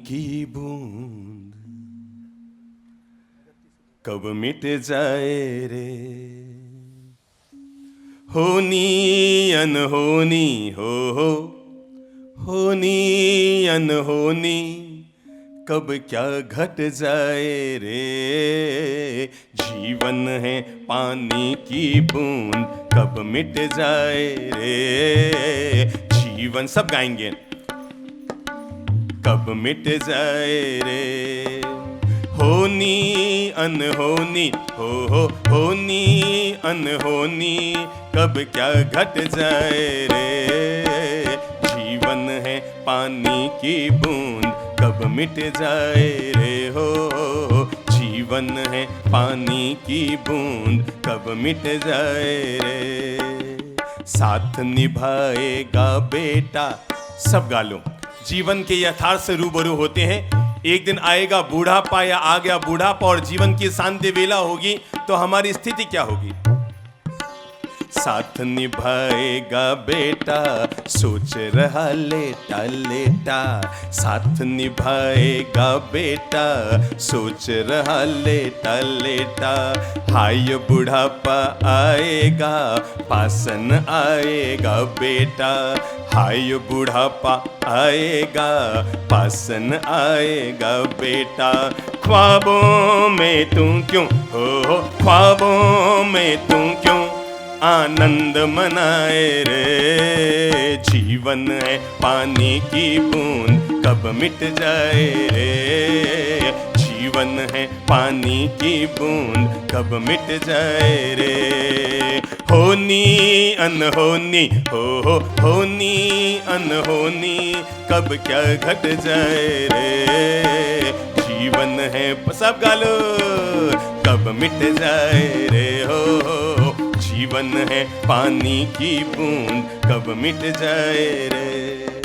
की बूंद कब मिट जाए रे, होनी अनहोनी हो, होनी अनहोनी कब क्या घट जाए रे, जीवन है पानी की बूंद कब मिट जाए रे, जीवन सब गाएंगे कब मिट जाए रे, होनी अनहोनी हो, होनी अनहोनी कब क्या घट जाए रे, जीवन है पानी की बूंद कब मिट जाए रे, हो जीवन है पानी की बूंद कब मिट जाए रे, साथ निभाएगा बेटा सब गा लो। जीवन के यथार्थ से रूबरू होते हैं, एक दिन आएगा बूढ़ापा या आ गया बूढ़ापा और जीवन की शांति वेला होगी तो हमारी स्थिति क्या होगी। साथ निभाएगा बेटा सोच रहा लेटा लेटा, साथ निभाएगा बेटा सोच रहा लेटा लेटा, हाय बुढ़ापा आएगा पासन आएगा बेटा, हाय बुढ़ापा आएगा पासन आएगा बेटा, ख्वाबों में तू क्यों हो, ख्वाबों में तू क्यों आनंद मनाए रे, जीवन है पानी की बूंद कब मिट जाए रे, जीवन है पानी की बूंद कब मिट जाए रे, होनी अनहोनी हो, होनी अनहोनी कब क्या घट जाए रे, जीवन है सब गालो कब मिट जाए रे, हो जीवन है पानी की बूंद कब मिट जाए रे,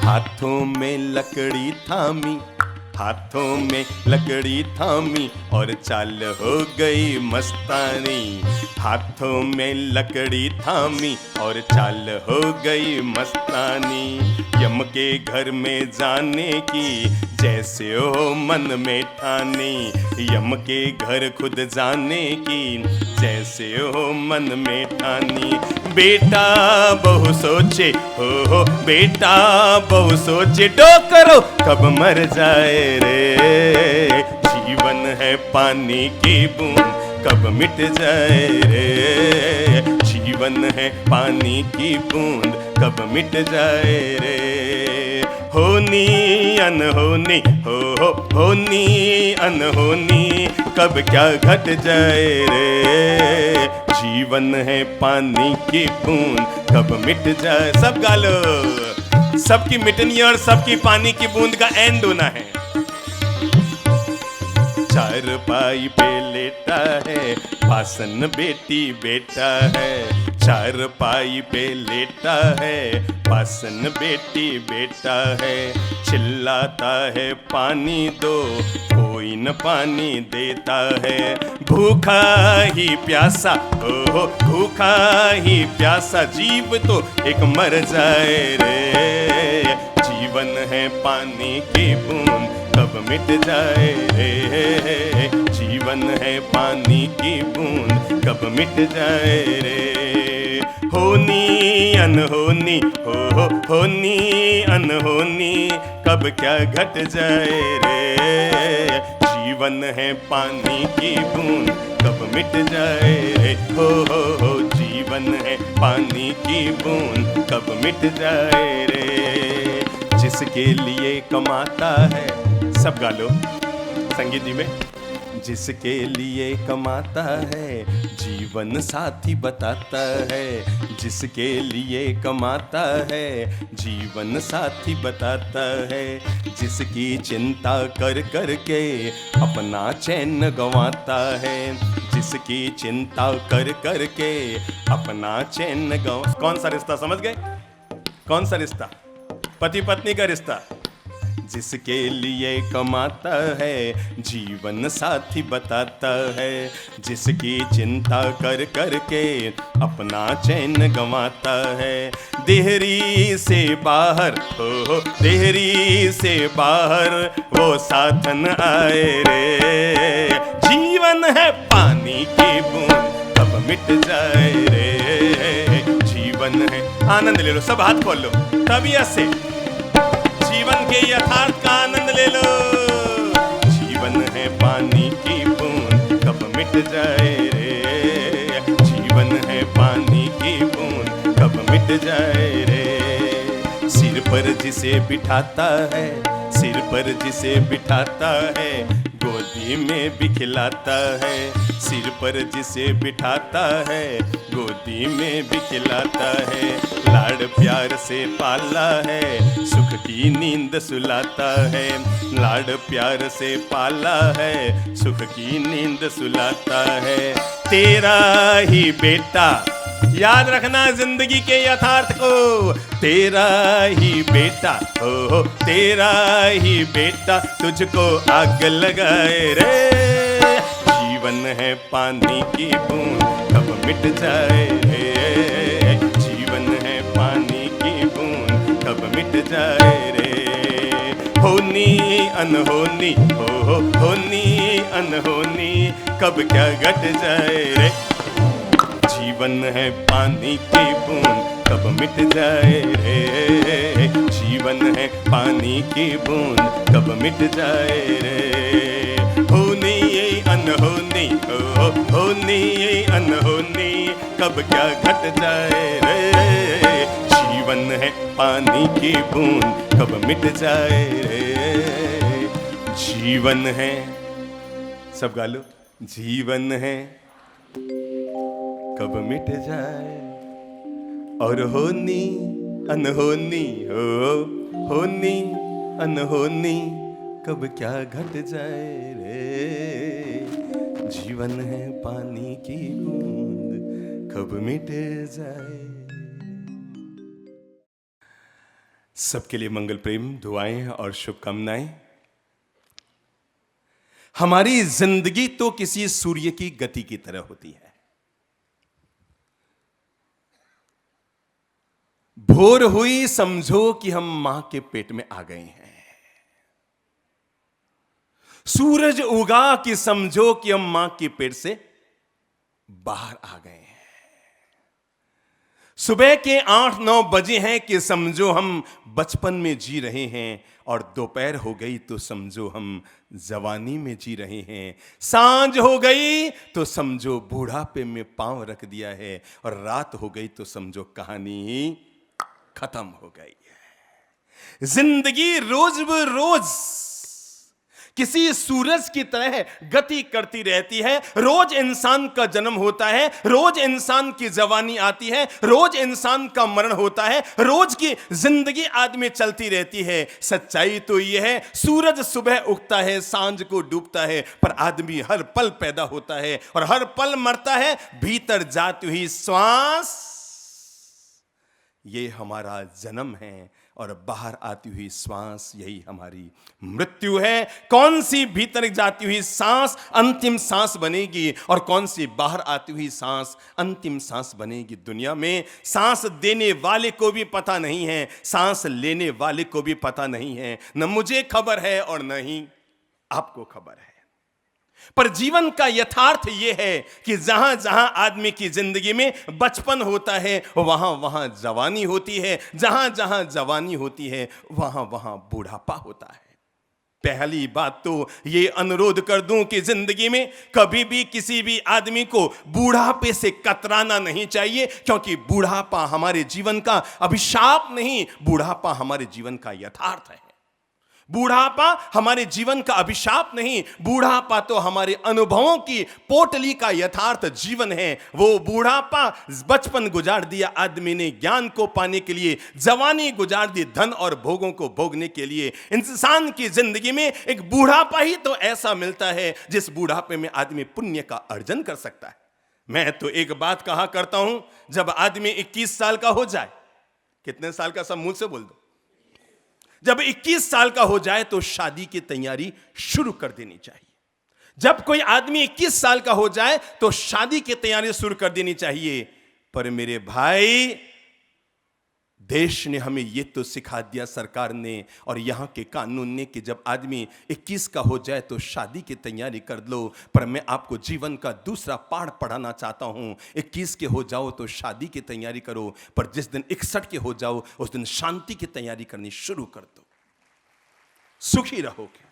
हाथों में लकड़ी थामी, हाथों में लकड़ी थामी और चाल हो गई मस्तानी, हाथों में लकड़ी थामी और चाल हो गई मस्तानी, यम के घर में जाने की जैसे हो मन में ठानी, यम के घर खुद जाने की जैसे हो मन में ठानी, बेटा बहु सोचे हो, बेटा बहु सोचे डोकरो कब मर जाए रे, जीवन है पानी की बूंद कब मिट जाए रे, जीवन है पानी की बूंद कब मिट जाए रे, होनी अनहोनी हो, होनी अनहोनी कब क्या घट जाए रे, जीवन है पानी की बूंद कब मिट जाए, सब गा लो, सबकी मिटनी और सबकी पानी की बूंद का एंड होना है। चारपाई पे लेटा है पासन बेटी बेटा है, चारपाई पे लेटा है पासन बेटी बेटा है, चिल्लाता है पानी दो कोई न पानी देता है, भूखा ही प्यासा हो, भूखा ही प्यासा जीव तो एक मर जाए रे, जीवन है पानी की बूंद कब मिट जाए रे, जीवन है पानी की बूंद कब मिट जाए रे, होनी अनहोनी हो, होनी अनहोनी कब क्या घट जाए रे, जीवन है पानी की बूंद कब मिट जाए रे, हो जीवन है पानी की बूंद कब मिट जाए रे, जिसके लिए कमाता है सब गा लो संगीत जी में, जिसके लिए कमाता है जीवन साथी बताता है, जिसके लिए कमाता है जीवन साथी बताता है, जिसकी चिंता कर कर के अपना चैन गंवाता है, जिसकी चिंता कर कर के अपना चैन गंवा, कौन सा रिश्ता समझ गए, कौन सा रिश्ता, पति पत्नी का रिश्ता, जिसके लिए कमाता है जीवन साथी बताता है, जिसकी चिंता कर कर के अपना चैन गंवाता है। देहरी से बाहर हो, देहरी से बाहर वो साथ न आए रे। जीवन है पानी की बूंद कब मिट जाए रे। जीवन है, आनंद ले लो, सब हाथ खोल लो तबीयत से, जीवन के यथार्थ का आनंद ले लो। जीवन है पानी की बूंद कब मिट जाए रे। जीवन है पानी की बूंद कब मिट जाए रे। सिर पर जिसे बिठाता है, सिर पर जिसे बिठाता है गोदी में भी खिलाता है। सिर पर जिसे बिठाता है गोदी में भी खिलाता है। लाड़ प्यार से पाला है सुख की नींद सुलाता है। लाड़ प्यार से पाला है सुख की नींद सुलाता है। तेरा ही बेटा, याद रखना जिंदगी के यथार्थ को, तेरा ही बेटा हो, तेरा ही बेटा तुझको आग लगाए रे। जीवन है पानी की बूंद कब मिट जाए रे। जीवन है पानी की बूंद कब मिट जाए रे। होनी अनहोनी हो, होनी अनहोनी कब क्या घट जाए रे। जीवन है पानी की बूंद कब मिट जाए रे। जीवन है पानी की बूंद कब मिट जाए रे। होनी अनहोनी हो, होनी अनहोनी कब क्या घट जाए रे। जीवन है पानी की बूंद कब मिट जाए रे। जीवन है, सब गा लो, जीवन है कब मिट जाए। और होनी अनहोनी हो, होनी अनहोनी कब क्या घट जाए रे। जीवन है पानी की बूंद कब मिट जाए। सबके लिए मंगल, प्रेम, दुआएं और शुभकामनाएं। हमारी जिंदगी तो किसी सूर्य की गति की तरह होती है। भोर हुई समझो कि हम मां के पेट में आ गए हैं। सूरज उगा कि समझो कि हम मां के पेट से बाहर आ गए हैं। सुबह के 8-9 बजे हैं कि समझो हम बचपन में जी रहे हैं, और दोपहर हो गई तो समझो हम जवानी में जी रहे हैं। सांझ हो गई तो समझो बूढ़ापे में पांव रख दिया है, और रात हो गई तो समझो कहानी खत्म हो गई है। जिंदगी रोज बरोज किसी सूरज की तरह गति करती रहती है। रोज इंसान का जन्म होता है, रोज इंसान की जवानी आती है, रोज इंसान का मरण होता है, रोज की जिंदगी आदमी चलती रहती है। सच्चाई तो यह है, सूरज सुबह उगता है, सांझ को डूबता है, पर आदमी हर पल पैदा होता है और हर पल मरता है। भीतर जाती हुई श्वास ये हमारा जन्म है, और बाहर आती हुई सांस यही हमारी मृत्यु है। कौन सी भीतर जाती हुई सांस अंतिम सांस बनेगी, और कौन सी बाहर आती हुई सांस अंतिम सांस बनेगी, दुनिया में सांस देने वाले को भी पता नहीं है, सांस लेने वाले को भी पता नहीं है। न मुझे खबर है और न ही आपको खबर है। पर जीवन का यथार्थ यह है कि जहां जहां आदमी की जिंदगी में बचपन होता है वहां वहां जवानी होती है, जहां जहां जवानी होती है वहां वहां बूढ़ापा होता है। पहली बात तो ये अनुरोध कर दूं कि जिंदगी में कभी भी किसी भी आदमी को बूढ़ापे से कतराना नहीं चाहिए, क्योंकि बूढ़ापा हमारे जीवन का अभिशाप नहीं, बूढ़ापा हमारे जीवन का यथार्थ है। बूढ़ापा हमारे जीवन का अभिशाप नहीं, बूढ़ापा तो हमारे अनुभवों की पोटली का यथार्थ जीवन है। वो बूढ़ापा बचपन गुजार दिया आदमी ने ज्ञान को पाने के लिए, जवानी गुजार दी धन और भोगों को भोगने के लिए। इंसान की जिंदगी में एक बूढ़ापा ही तो ऐसा मिलता है जिस बूढ़ापे में आदमी पुण्य का अर्जन कर सकता है। मैं तो एक बात कहा करता हूं, जब आदमी 21 साल का हो जाए, कितने साल का, सब मुंह से बोल दो, जब 21 साल का हो जाए तो शादी की तैयारी शुरू कर देनी चाहिए। जब कोई आदमी 21 साल का हो जाए तो शादी की तैयारी शुरू कर देनी चाहिए। पर मेरे भाई, देश ने हमें यह तो सिखा दिया, सरकार ने और यहां के कानून ने, कि जब आदमी 21 का हो जाए तो शादी की तैयारी कर लो। पर मैं आपको जीवन का दूसरा पाठ पढ़ाना चाहता हूं। 21 के हो जाओ तो शादी की तैयारी करो, पर जिस दिन 61 के हो जाओ उस दिन शांति की तैयारी करनी शुरू कर दो, सुखी रहोगे।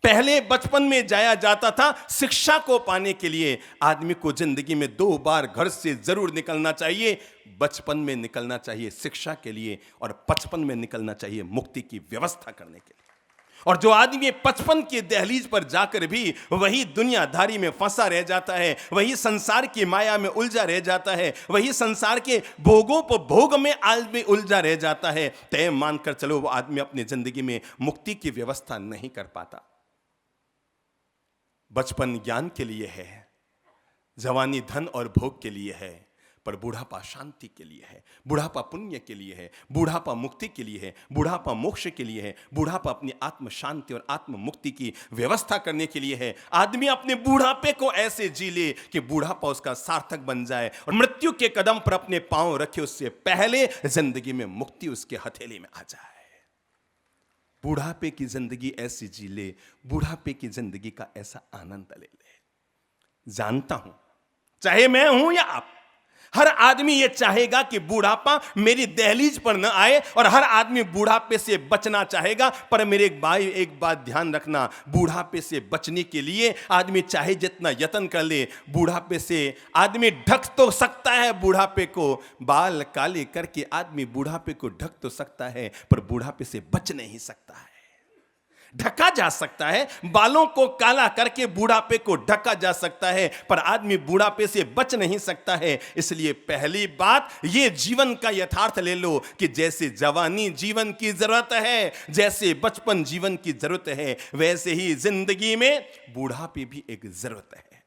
पहले बचपन में जाया जाता था शिक्षा को पाने के लिए। आदमी को जिंदगी में 2 बार घर से जरूर निकलना चाहिए। बचपन में निकलना चाहिए शिक्षा के लिए और 55 में निकलना चाहिए मुक्ति की व्यवस्था करने के लिए। और जो आदमी 55 की दहलीज पर जाकर भी वही दुनियादारी में फंसा रह जाता है, वही संसार की माया में उलझा रह जाता है, वही संसार के भोगों पर भोग में आदमी उलझा रह जाता है, तय मानकर चलो वो आदमी अपनी जिंदगी में मुक्ति की व्यवस्था नहीं कर पाता। बचपन ज्ञान के लिए है, जवानी धन और भोग के लिए है, पर बुढ़ापा शांति के लिए है, बुढ़ापा पुण्य के लिए है, बुढ़ापा मुक्ति के लिए है, बुढ़ापा मोक्ष के लिए है, बुढ़ापा अपनी आत्म शांति और आत्म मुक्ति की व्यवस्था करने के लिए है। आदमी अपने बुढ़ापे को ऐसे जी ले कि बुढ़ापा उसका सार्थक बन जाए और मृत्यु के कदम पर अपने पांव रखे उससे पहले जिंदगी में मुक्ति उसके हथेली में आ जाए। बुढ़ापे की जिंदगी ऐसी जी ले, बुढ़ापे की जिंदगी का ऐसा आनंद ले ले। जानता हूं, चाहे मैं हूं या आप, हर आदमी यह चाहेगा कि बुढ़ापा मेरी दहलीज पर न आए और हर आदमी बुढ़ापे से बचना चाहेगा। पर मेरे भाई, एक बात ध्यान रखना, बुढ़ापे से बचने के लिए आदमी चाहे जितना यत्न कर ले, बुढ़ापे से आदमी ढक तो सकता है बुढ़ापे को, बाल काले करके आदमी बुढ़ापे को ढक तो सकता है, पर बुढ़ापे से बच नहीं सकता है। ढका जा सकता है, बालों को काला करके बुढ़ापे को ढका जा सकता है, पर आदमी बुढ़ापे से बच नहीं सकता है। इसलिए पहली बात, ये जीवन का यथार्थ ले लो कि जैसे जवानी जीवन की जरूरत है, जैसे बचपन जीवन की जरूरत है, वैसे ही जिंदगी में बुढ़ापे भी एक जरूरत है।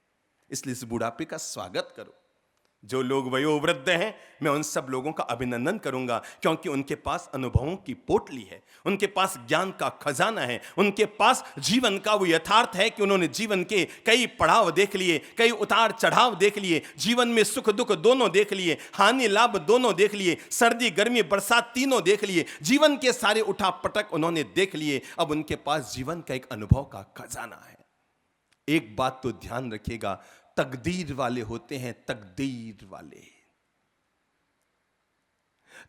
इसलिए इस बुढ़ापे का स्वागत करो। जो लोग वयोवृद्ध हैं, मैं उन सब लोगों का अभिनंदन करूंगा, क्योंकि उनके पास अनुभवों की पोटली है, उनके पास ज्ञान का खजाना है, उनके पास जीवन का वो यथार्थ है कि उन्होंने जीवन के कई पड़ाव देख लिए, कई उतार चढ़ाव देख लिए, जीवन में सुख दुख दोनों देख लिए, हानि लाभ दोनों देख लिए, सर्दी गर्मी बरसात तीनों देख लिए, जीवन के सारे उठा पटक उन्होंने देख लिए। अब उनके पास जीवन का एक अनुभव का खजाना है। एक बात तो ध्यान रखिएगा, तकदीर वाले होते हैं, तकदीर वाले,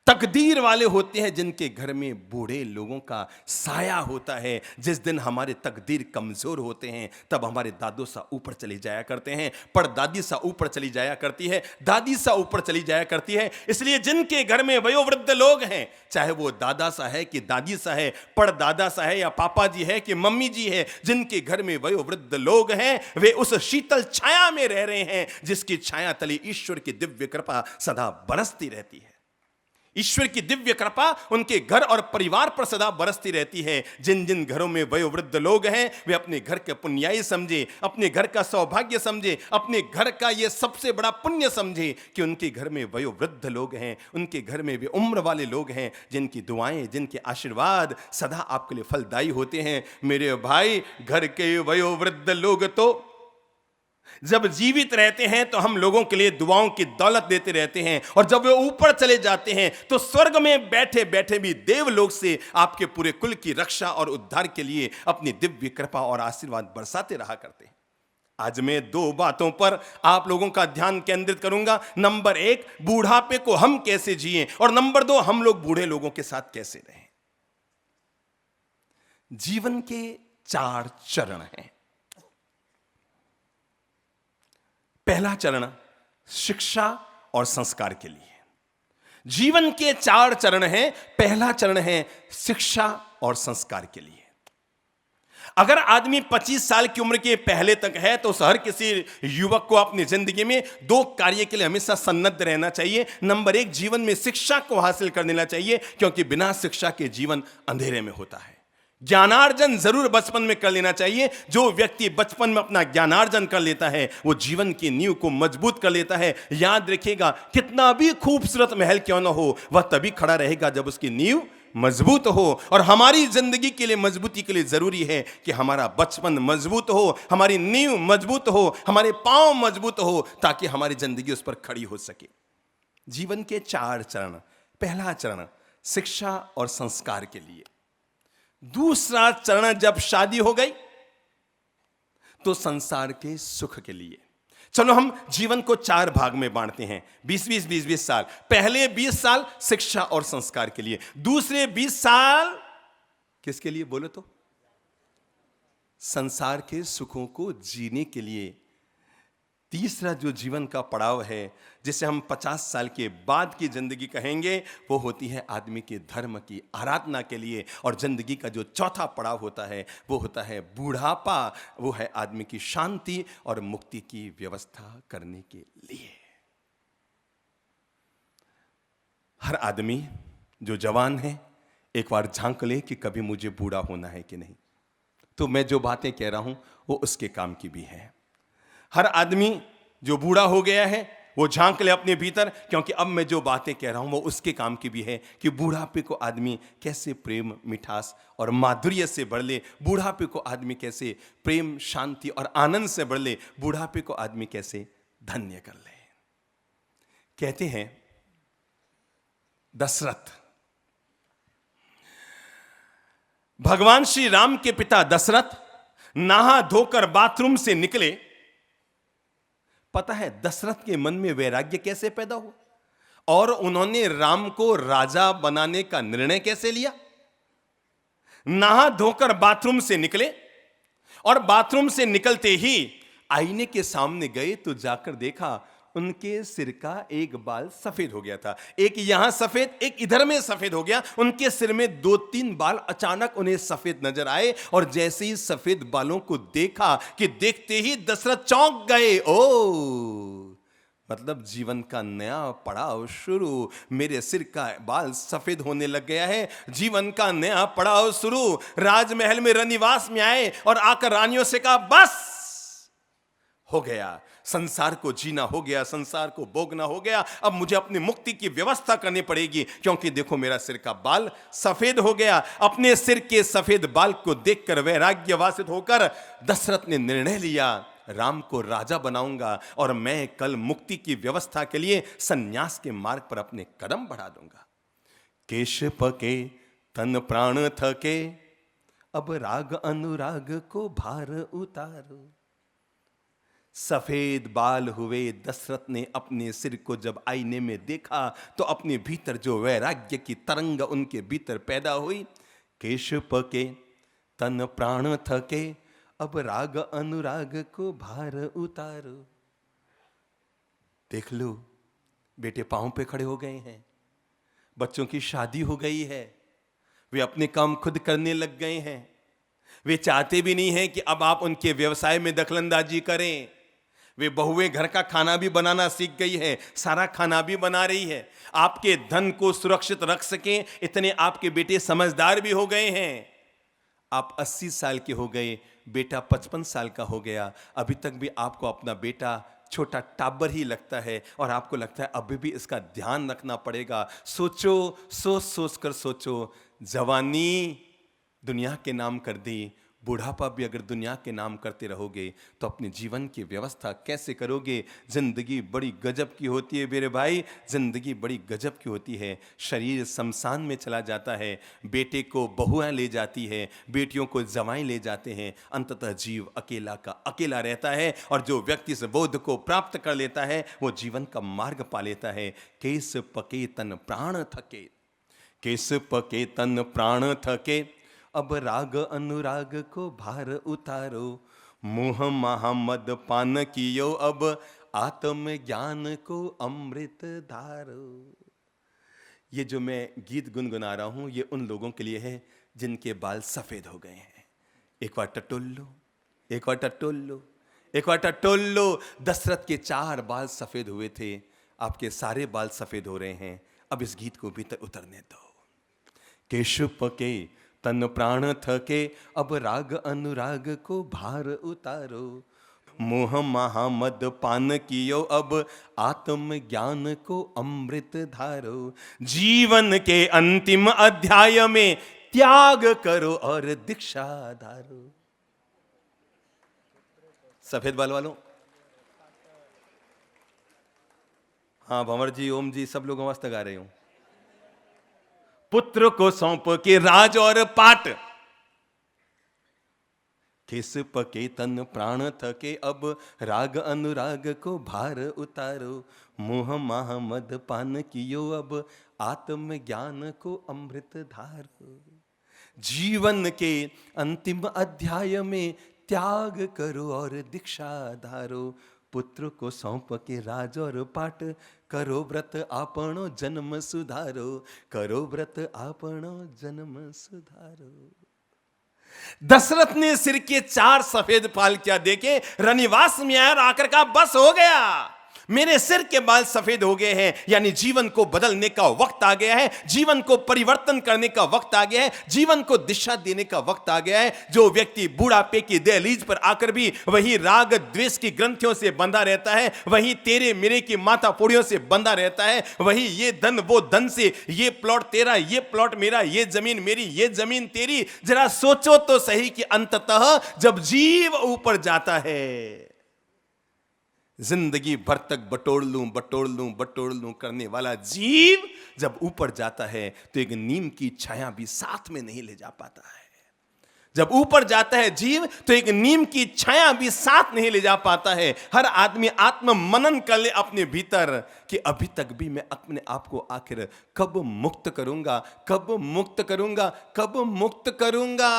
तकदीर वाले होते हैं जिनके घर में बूढ़े लोगों का साया होता है। जिस दिन हमारे तकदीर कमजोर होते हैं, तब हमारे दादों सा ऊपर चली जाया करते हैं, परदादी सा ऊपर चली जाया करती है, दादी सा ऊपर चली जाया करती है। इसलिए जिनके घर में वयोवृद्ध लोग हैं, चाहे वो दादा सा है कि दादी सा है, परदादा सा है या पापा जी है कि मम्मी जी है, जिनके घर में वयोवृद्ध लोग हैं, वे उस शीतल छाया में रह रहे हैं जिसकी छाया तले ईश्वर की दिव्य कृपा सदा बरसती रहती है। ईश्वर की दिव्य कृपा उनके घर और परिवार पर सदा बरसती रहती है। जिन जिन घरों में वयोवृद्ध लोग हैं, वे अपने घर के पुण्याई समझे, अपने घर का सौभाग्य समझे, अपने घर का ये सबसे बड़ा पुण्य समझे कि उनके घर में वयोवृद्ध लोग हैं, उनके घर में वे उम्र वाले लोग हैं, जिनकी दुआएं, जिनके आशीर्वाद सदा आपके लिए फलदायी होते हैं। मेरे भाई, घर के वयोवृद्ध लोग तो जब जीवित रहते हैं तो हम लोगों के लिए दुआओं की दौलत देते रहते हैं, और जब वे ऊपर चले जाते हैं तो स्वर्ग में बैठे बैठे भी देवलोक से आपके पूरे कुल की रक्षा और उद्धार के लिए अपनी दिव्य कृपा और आशीर्वाद बरसाते रहा करते हैं। आज मैं 2 बातों पर आप लोगों का ध्यान केंद्रित करूंगा। नंबर 1, बुढ़ापे को हम कैसे जिएं, और नंबर 2, हम लोग बूढ़े लोगों के साथ कैसे रहें। जीवन के 4 चरण हैं। पहला चरण शिक्षा और संस्कार के लिए। जीवन के 4 चरण हैं। पहला चरण है शिक्षा और संस्कार के लिए। अगर आदमी 25 साल की उम्र के पहले तक है तो हर किसी युवक को अपनी जिंदगी में 2 कार्य के लिए हमेशा सन्नद्ध रहना चाहिए। नंबर 1, जीवन में शिक्षा को हासिल कर लेना चाहिए, क्योंकि बिना शिक्षा के जीवन अंधेरे में होता है। ज्ञानार्जन जरूर बचपन में कर लेना चाहिए। जो व्यक्ति बचपन में अपना ज्ञानार्जन कर लेता है, वो जीवन की नींव को मजबूत कर लेता है। याद रखिएगा, कितना भी खूबसूरत महल क्यों ना हो, वह तभी खड़ा रहेगा जब उसकी नींव मजबूत हो। और हमारी जिंदगी के लिए मजबूती के लिए जरूरी है कि हमारा बचपन मजबूत हो, हमारी नींव मजबूत हो, हमारे पांव मजबूत हो, ताकि हमारी जिंदगी उस पर खड़ी हो सके। जीवन के 4 चरण। पहला चरण शिक्षा और संस्कार के लिए। दूसरा चरण जब शादी हो गई तो संसार के सुख के लिए। चलो हम जीवन को 4 भाग में बांटते हैं, 20-20 साल। पहले 20 साल शिक्षा और संस्कार के लिए, दूसरे 20 साल किसके लिए बोलो तो? संसार के सुखों को जीने के लिए। तीसरा जो जीवन का पड़ाव है, जिसे हम 50 साल के बाद की जिंदगी कहेंगे, वो होती है आदमी के धर्म की आराधना के लिए। और जिंदगी का जो चौथा पड़ाव होता है वो होता है बूढ़ापा, वो है आदमी की शांति और मुक्ति की व्यवस्था करने के लिए। हर आदमी जो जवान है एक बार झांक ले कि कभी मुझे बूढ़ा होना है कि नहीं। तो मैं जो बातें कह रहा हूं वो उसके काम की भी है। हर आदमी जो बूढ़ा हो गया है वो झांक ले अपने भीतर, क्योंकि अब मैं जो बातें कह रहा हूं वो उसके काम की भी है कि बूढ़ापे को आदमी कैसे प्रेम, मिठास और माधुर्य से बढ़ ले, बूढ़ापे को आदमी कैसे प्रेम, शांति और आनंद से बढ़ ले, बूढ़ापे को आदमी कैसे धन्य कर ले। कहते हैं दशरथ, भगवान श्री राम के पिता दशरथ नहा धोकर बाथरूम से निकले। पता है दशरथ के मन में वैराग्य कैसे पैदा हुआ और उन्होंने राम को राजा बनाने का निर्णय कैसे लिया? नहा धोकर बाथरूम से निकले और बाथरूम से निकलते ही आईने के सामने गए तो जाकर देखा उनके सिर का एक बाल सफेद हो गया था। एक यहां सफेद, एक इधर में सफेद हो गया। उनके सिर में 2-3 बाल अचानक उन्हें सफेद नजर आए और जैसे ही सफेद बालों को देखा कि देखते ही दशरथ चौंक गए। ओ, मतलब जीवन का नया पड़ाव शुरू। मेरे सिर का बाल सफेद होने लग गया है, जीवन का नया पड़ाव शुरू। राजमहल में रनिवास में आए और आकर रानियों से कहा बस हो गया, संसार को जीना हो गया, संसार को भोगना हो गया, अब मुझे अपनी मुक्ति की व्यवस्था करनी पड़ेगी, क्योंकि देखो मेरा सिर का बाल सफेद हो गया। अपने सिर के सफेद बाल को देखकर वैराग्यवासित होकर दशरथ ने निर्णय लिया, राम को राजा बनाऊंगा और मैं कल मुक्ति की व्यवस्था के लिए सन्यास के मार्ग पर अपने कदम बढ़ा दूंगा। केश पके तन प्राण थके, अब राग अनुराग को भार उतारो। सफेद बाल हुए दशरथ ने अपने सिर को जब आईने में देखा तो अपने भीतर जो वैराग्य की तरंग उनके भीतर पैदा हुई। केश पके तन प्राण थके, अब राग अनुराग को भार उतारो। देख लो बेटे पांव पे खड़े हो गए हैं, बच्चों की शादी हो गई है, वे अपने काम खुद करने लग गए हैं। वे चाहते भी नहीं हैं कि अब आप उनके व्यवसाय में दखलंदाजी करें। वे बहुएं घर का खाना भी बनाना सीख गई है, सारा खाना भी बना रही है। आपके धन को सुरक्षित रख सकें इतने आपके बेटे समझदार भी हो गए हैं। आप 80 साल के हो गए, बेटा 55 साल का हो गया, अभी तक भी आपको अपना बेटा छोटा टाबर ही लगता है और आपको लगता है अभी भी इसका ध्यान रखना पड़ेगा। सोचो, सोच कर सोचो, जवानी दुनिया के नाम कर दी, बुढ़ापा भी अगर दुनिया के नाम करते रहोगे तो अपने जीवन की व्यवस्था कैसे करोगे? जिंदगी बड़ी गजब की होती है मेरे भाई, जिंदगी बड़ी गजब की होती है। शरीर शमशान में चला जाता है, बेटे को बहुएं ले जाती है, बेटियों को जवाएं ले जाते हैं, अंततः जीव अकेला का अकेला रहता है। और जो व्यक्ति इस बोध को प्राप्त कर लेता है वो जीवन का मार्ग पा लेता है। केस पके तन प्राण थके, केस पके तन प्राण थके, अब राग अनुराग को भार उतारो। मोह महामद पान कियो, अब आत्म ज्ञान को अमृत धारो। ये जो मैं गीत गुनगुना रहा हूं ये उन लोगों के लिए है जिनके बाल सफेद हो गए हैं। एक बार टटोल लो, एक बार टटोल लो, एक बार टटोल लो। दशरथ के 4 बाल सफेद हुए थे, आपके सारे बाल सफेद हो रहे हैं। अब इस गीत को भीतर उतरने दो। केश पके तन प्राण थके, अब राग अनुराग को भार उतारो। मोह महा मद पान कियो, अब आत्म ज्ञान को अमृत धारो। जीवन के अंतिम अध्याय में त्याग करो और दीक्षा धारो। सफेद बाल वालों, हाँ भंवर जी, ओम जी, सब लोग आवाज तक आ रहे हो। पुत्र को सौंप के राज और पाट, किस पके तन प्राण थके, अब राग अनुराग को भार उतारो। मोह माह मद पान कियो, अब आत्म ज्ञान को अमृत धारो। जीवन के अंतिम अध्याय में त्याग करो और दीक्षा धारो। पुत्र को सौंप के राज और पाट, करो व्रत आपणो जन्म सुधारो। करो व्रत आपणो जन्म सुधारो। दशरथ ने सिर के 4 सफेद बाल क्या देखे, रनिवास में आया और आकर कहा बस हो गया, मेरे सिर के बाल सफेद हो गए हैं, यानी जीवन को बदलने का वक्त आ गया है, जीवन को परिवर्तन करने का वक्त आ गया है, जीवन को दिशा देने का वक्त आ गया है। जो व्यक्ति बुढ़ापे की दहलीज पर आकर भी वही राग द्वेष की ग्रंथियों से बंधा रहता है, वही तेरे मेरे की माथा पोड़ियों से बंधा रहता है, वही ये धन वो धन से, ये प्लॉट तेरा ये प्लॉट मेरा, ये जमीन मेरी ये जमीन तेरी, जरा सोचो तो सही कि अंततः जब जीव ऊपर जाता है, जिंदगी भर तक बटोर लूं करने वाला जीव जब ऊपर जाता है तो एक नीम की छाया भी साथ में नहीं ले जा पाता है। जब ऊपर जाता है जीव तो एक नीम की छाया भी साथ नहीं ले जा पाता है। हर आदमी आत्म मनन कर ले अपने भीतर कि अभी तक भी मैं अपने आप को आखिर कब मुक्त करूंगा, कब मुक्त करूंगा, कब मुक्त करूंगा।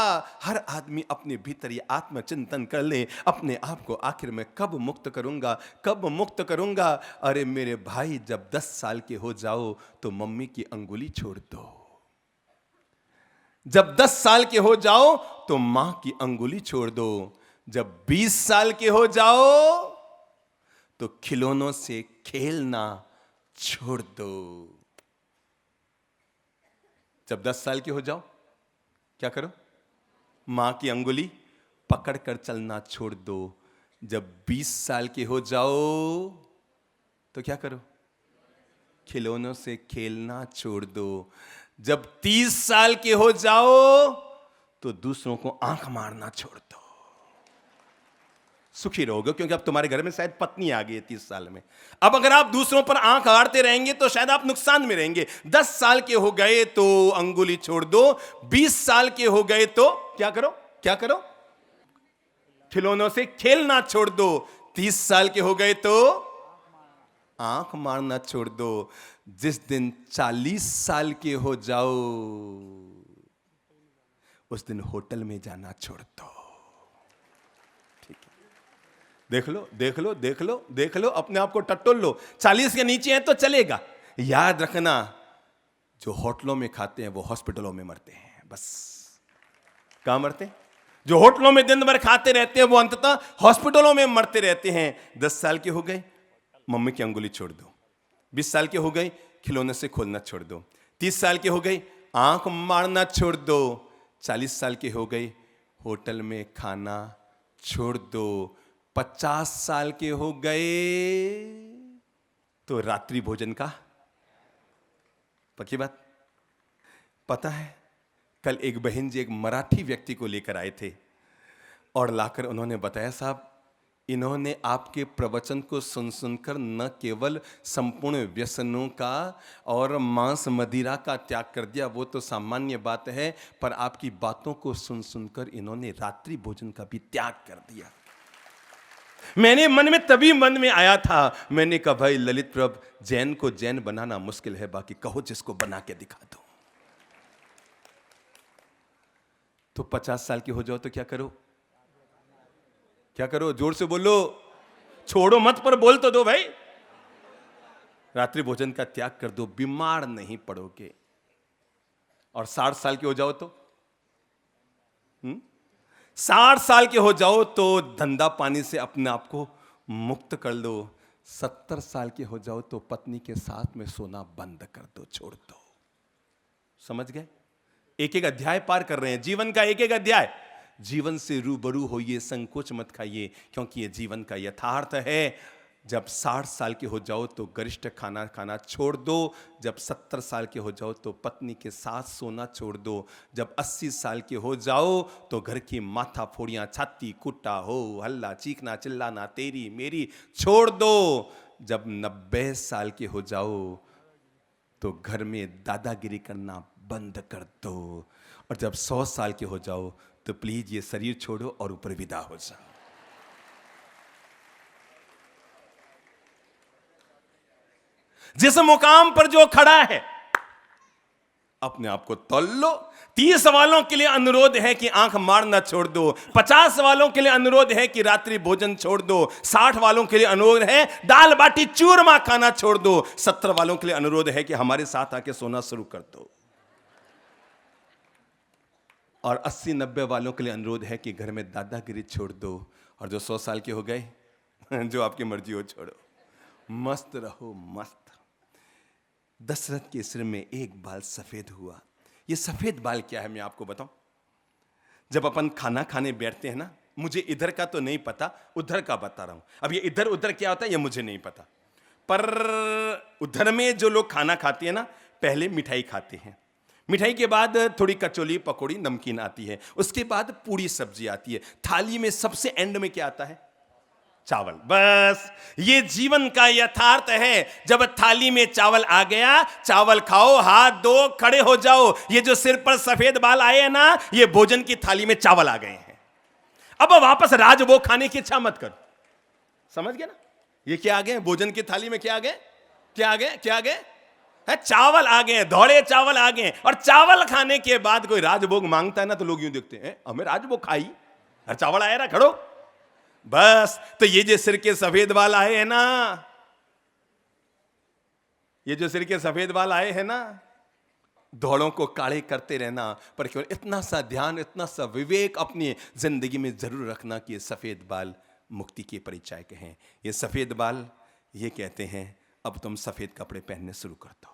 हर आदमी अपने भीतर ये आत्मचिंतन कर ले, अपने आप को आखिर में कब मुक्त करूंगा, कब मुक्त करूंगा। अरे मेरे भाई, जब 10 साल के हो जाओ तो मम्मी की अंगुली छोड़ दो। जब 10 साल के हो जाओ तो मां की अंगुली छोड़ दो। जब 20 साल के हो जाओ तो खिलौनों से खेलना छोड़ दो। जब 10 साल के हो जाओ क्या करो? मां की अंगुली पकड़कर चलना छोड़ दो। जब 20 साल के हो जाओ तो क्या करो? खिलौनों से खेलना छोड़ दो। जब 30 साल के हो जाओ तो दूसरों को आंख मारना छोड़ दो। सुखी रहोगे क्योंकि अब तुम्हारे घर में शायद पत्नी आ गई है 30 साल में। अब अगर आप दूसरों पर आंख आड़ते रहेंगे तो शायद आप नुकसान में रहेंगे। 10 साल के हो गए तो अंगुली छोड़ दो। 20 साल के हो गए तो क्या करो? क्या करो? खिलौनों से खेलना छोड़ दो। 30 साल के हो गए तो आंख मारना छोड़ दो। जिस दिन 40 साल के हो जाओ उस दिन होटल में जाना छोड़ दो। ठीक है, देख लो देख लो देख लो देख लो, अपने आप को टटोल लो। 40 के नीचे है तो चलेगा। याद रखना, जो होटलों में खाते हैं वो हॉस्पिटलों में मरते हैं। बस कहां मरते हैं? जो होटलों में दिन भर खाते रहते हैं वो अंततः हॉस्पिटलों में मरते रहते हैं। 10 साल के हो गए, मम्मी की अंगुली छोड़ दो। 20 साल के हो गए, खिलौने से खोलना छोड़ दो। 30 साल के हो गए, आंख मारना छोड़ दो। 40 साल के हो गए, होटल में खाना छोड़ दो। 50 साल के हो गए तो रात्रि भोजन का, पक्की बात। पता है, कल एक बहन जी एक मराठी व्यक्ति को लेकर आए थे और लाकर उन्होंने बताया, साहब इन्होंने आपके प्रवचन को सुन सुनकर न केवल संपूर्ण व्यसनों का और मांस मदिरा का त्याग कर दिया, वो तो सामान्य बात है, पर आपकी बातों को सुन सुनकर इन्होंने रात्रि भोजन का भी त्याग कर दिया। मैंने मन में आया था, मैंने कहा भाई ललित प्रभ, जैन को जैन बनाना मुश्किल है, बाकी कहो जिसको बना के दिखा दो। तो 50 साल के हो जाओ तो क्या करो? क्या करो? जोर से बोलो, छोड़ो मत पर बोल तो दो भाई। रात्रि भोजन का त्याग कर दो, बीमार नहीं पड़ोगे। और 60 साल के हो जाओ तो 60 साल के हो जाओ तो धंधा पानी से अपने आप को मुक्त कर लो। 70 साल के हो जाओ तो पत्नी के साथ में सोना बंद कर दो, छोड़ दो। समझ गए? एक एक अध्याय पार कर रहे हैं, जीवन का एक एक अध्याय। जीवन से रूबरू होइए, संकोच मत खाइए, क्योंकि ये जीवन का यथार्थ है। जब 60 साल के हो जाओ तो गरिष्ठ खाना खाना छोड़ दो। जब 70 साल के हो जाओ तो पत्नी के साथ सोना छोड़ दो। जब 80 साल के हो जाओ तो घर की माथा फोड़ियाँ, छाती कुट्टा हो हल्ला, चीखना चिल्लाना, तेरी मेरी छोड़ दो। जब 90 साल के हो जाओ तो घर में दादागिरी करना बंद कर दो। और जब 100 साल के हो जाओ तो प्लीज ये शरीर छोड़ो और ऊपर विदा हो जाओ। जिस मुकाम पर जो खड़ा है अपने आप को तोल लो। 30 सवालों के लिए अनुरोध है कि आंख मारना छोड़ दो। 50 वालों के लिए अनुरोध है कि रात्रि भोजन छोड़ दो। 60 वालों के लिए अनुरोध है दाल बाटी चूरमा खाना छोड़ दो। 70 वालों के लिए अनुरोध है कि हमारे साथ आके सोना शुरू कर दो। और 80-90 वालों के लिए अनुरोध है कि घर में दादागिरी छोड़ दो। और जो 100 साल के हो गए, जो आपकी मर्जी हो छोड़ो, मस्त रहो मस्त। दशरथ के सिर में एक बाल सफेद हुआ। ये सफेद बाल क्या है मैं आपको बताऊं। जब अपन खाना खाने बैठते हैं ना, मुझे इधर का तो नहीं पता, उधर का बता रहा हूं। अब ये इधर उधर क्या होता है ये मुझे नहीं पता, पर उधर में जो लोग खाना खाते हैं ना, पहले मिठाई खाते हैं, मिठाई के बाद थोड़ी कचौली पकौड़ी नमकीन आती है, उसके बाद पूरी सब्जी आती है, थाली में सबसे एंड में क्या आता है? चावल। बस ये जीवन का यथार्थ है। जब थाली में चावल आ गया, चावल खाओ, हाथ दो, खड़े हो जाओ। ये जो सिर पर सफेद बाल आए हैं ना, ये भोजन की थाली में चावल आ गए हैं। अब वापस राजभोग खाने की इच्छा मत कर। समझ गए ना? ये क्या आ गए? भोजन की थाली में क्या आ गए? क्या आ गए? क्या आ गए? है चावल आ गए, धौड़े चावल आ गए। और चावल खाने के बाद कोई राजभोग मांगता है ना, तो लोग यूं देखते हैं, हमें राजभोग खाई, चावल आया ना, खड़ो। बस तो ये जो सिर के सफेद बाल आए हैं ना, ये जो सिर के सफेद बाल आए हैं ना, धौड़ों को काले करते रहना, पर केवल इतना सा ध्यान, इतना सा विवेक अपनी जिंदगी में जरूर रखना कि ये सफेद बाल मुक्ति के परिचायक हैं। ये सफेद बाल ये कहते हैं अब तुम सफेद कपड़े पहनने शुरू कर दो।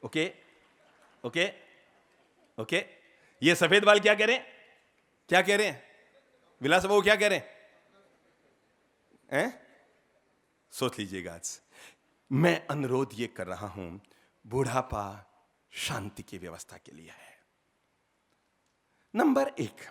Okay okay okay. ये सफेद बाल क्या कह रहे हैं? क्या कह रहे हैं विलास बाबू? क्या कह रहे हैं? सोच लीजिएगा। आज मैं अनुरोध ये कर रहा हूं, बुढ़ापा शांति की व्यवस्था के लिए है। नंबर 1,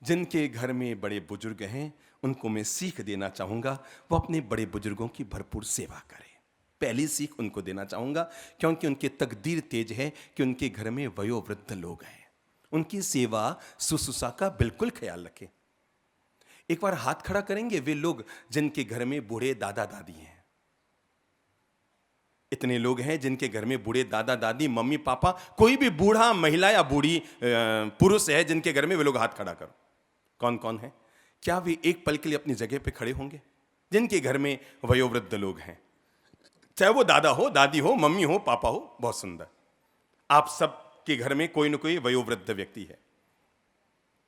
जिनके घर में बड़े बुजुर्ग हैं उनको मैं सीख देना चाहूंगा, वो अपने बड़े बुजुर्गों की भरपूर सेवा करें। पहली सीख उनको देना चाहूंगा, क्योंकि उनकी तकदीर तेज है कि उनके घर में वयोवृद्ध लोग हैं। उनकी सेवा शुश्रूषा का बिल्कुल ख्याल रखें। एक बार हाथ खड़ा करेंगे वे लोग जिनके घर में बूढ़े दादा दादी हैं। इतने लोग हैं जिनके घर में बूढ़े दादा दादी, मम्मी पापा, कोई भी बूढ़ा महिला या बूढ़ी पुरुष है जिनके घर में वे लोग हाथ खड़ा करो। कौन कौन है? क्या वे एक पल के लिए अपनी जगह पे खड़े होंगे? जिनके घर में वयोवृद्ध लोग हैं, चाहे वो दादा हो, दादी हो, मम्मी हो, पापा हो, बहुत सुंदर। आप सब के घर में कोई न कोई वयोवृद्ध व्यक्ति है।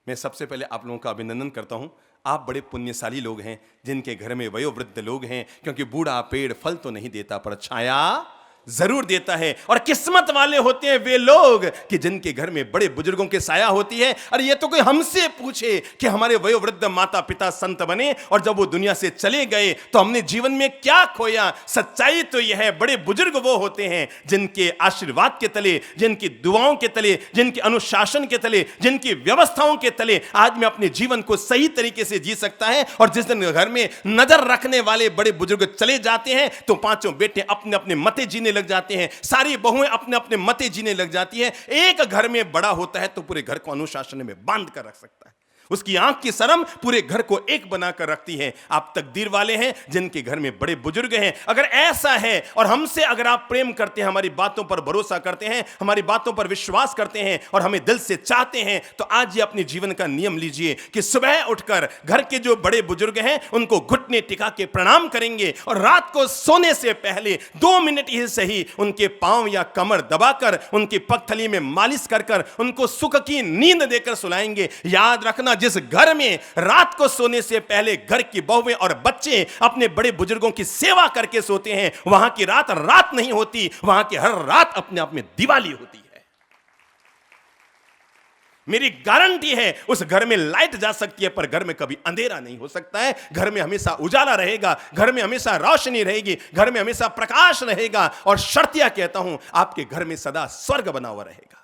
मैं सबसे पहले आप लोगों का अभिनंदन करता हूं। आप बड़े पुण्यशाली लोग हैं जिनके घर में वयोवृद्ध लोग हैं, क्योंकि बूढ़ा पेड़ फल तो नहीं देता पर छाया जरूर देता है। और किस्मत वाले होते हैं वे लोग कि जिनके घर में बड़े बुजुर्गों के साया होती है। और ये तो कोई हमसे पूछे कि हमारे वयोवृद्ध माता पिता संत बने और जब वो दुनिया से चले गए तो हमने जीवन में क्या खोया। सच्चाई तो यह है, बड़े बुजुर्ग वो होते हैं जिनके आशीर्वाद के तले, जिनकी दुआओं के तले, जिनके अनुशासन के तले, जिनकी व्यवस्थाओं के तले आज मैं अपने जीवन को सही तरीके से जी सकता है। और जिस दिन घर में नजर रखने वाले बड़े बुजुर्ग चले जाते हैं तो पांचों बेटे अपने अपने मते जीने लग जाते हैं, सारी बहुएं अपने अपने मते जीने लग जाती हैं। एक घर में बड़ा होता है तो पूरे घर को अनुशासन में बांध कर रख सकता है। उसकी आंख की शर्म पूरे घर को एक बनाकर रखती है। आप तकदीर वाले हैं जिनके घर में बड़े बुजुर्ग हैं। अगर ऐसा है और हमसे अगर आप प्रेम करते हैं, हमारी बातों पर भरोसा करते हैं, हमारी बातों पर विश्वास करते हैं और हमें दिल से चाहते हैं, तो आज ये अपने जीवन का नियम लीजिए कि सुबह उठकर घर के जो बड़े बुजुर्ग हैं उनको घुटने टिका के प्रणाम करेंगे और रात को सोने से पहले 2 मिनट ही सही उनके पांव या कमर दबाकर उनकी पगथली में मालिश कर कर उनको सुख की नींद देकर सुलाएंगे। याद रखना, जिस घर में रात को सोने से पहले घर की बहुएं और बच्चे अपने बड़े बुजुर्गों की सेवा करके सोते हैं, वहां की रात रात नहीं होती, वहां की हर रात अपने आप में दिवाली होती है। मेरी गारंटी है उस घर में लाइट जा सकती है पर घर में कभी अंधेरा नहीं हो सकता है। घर में हमेशा उजाला रहेगा, घर में हमेशा रोशनी रहेगी, घर में हमेशा प्रकाश रहेगा। और शर्तिया कहता हूं आपके घर में सदा स्वर्ग बना हुआ रहेगा।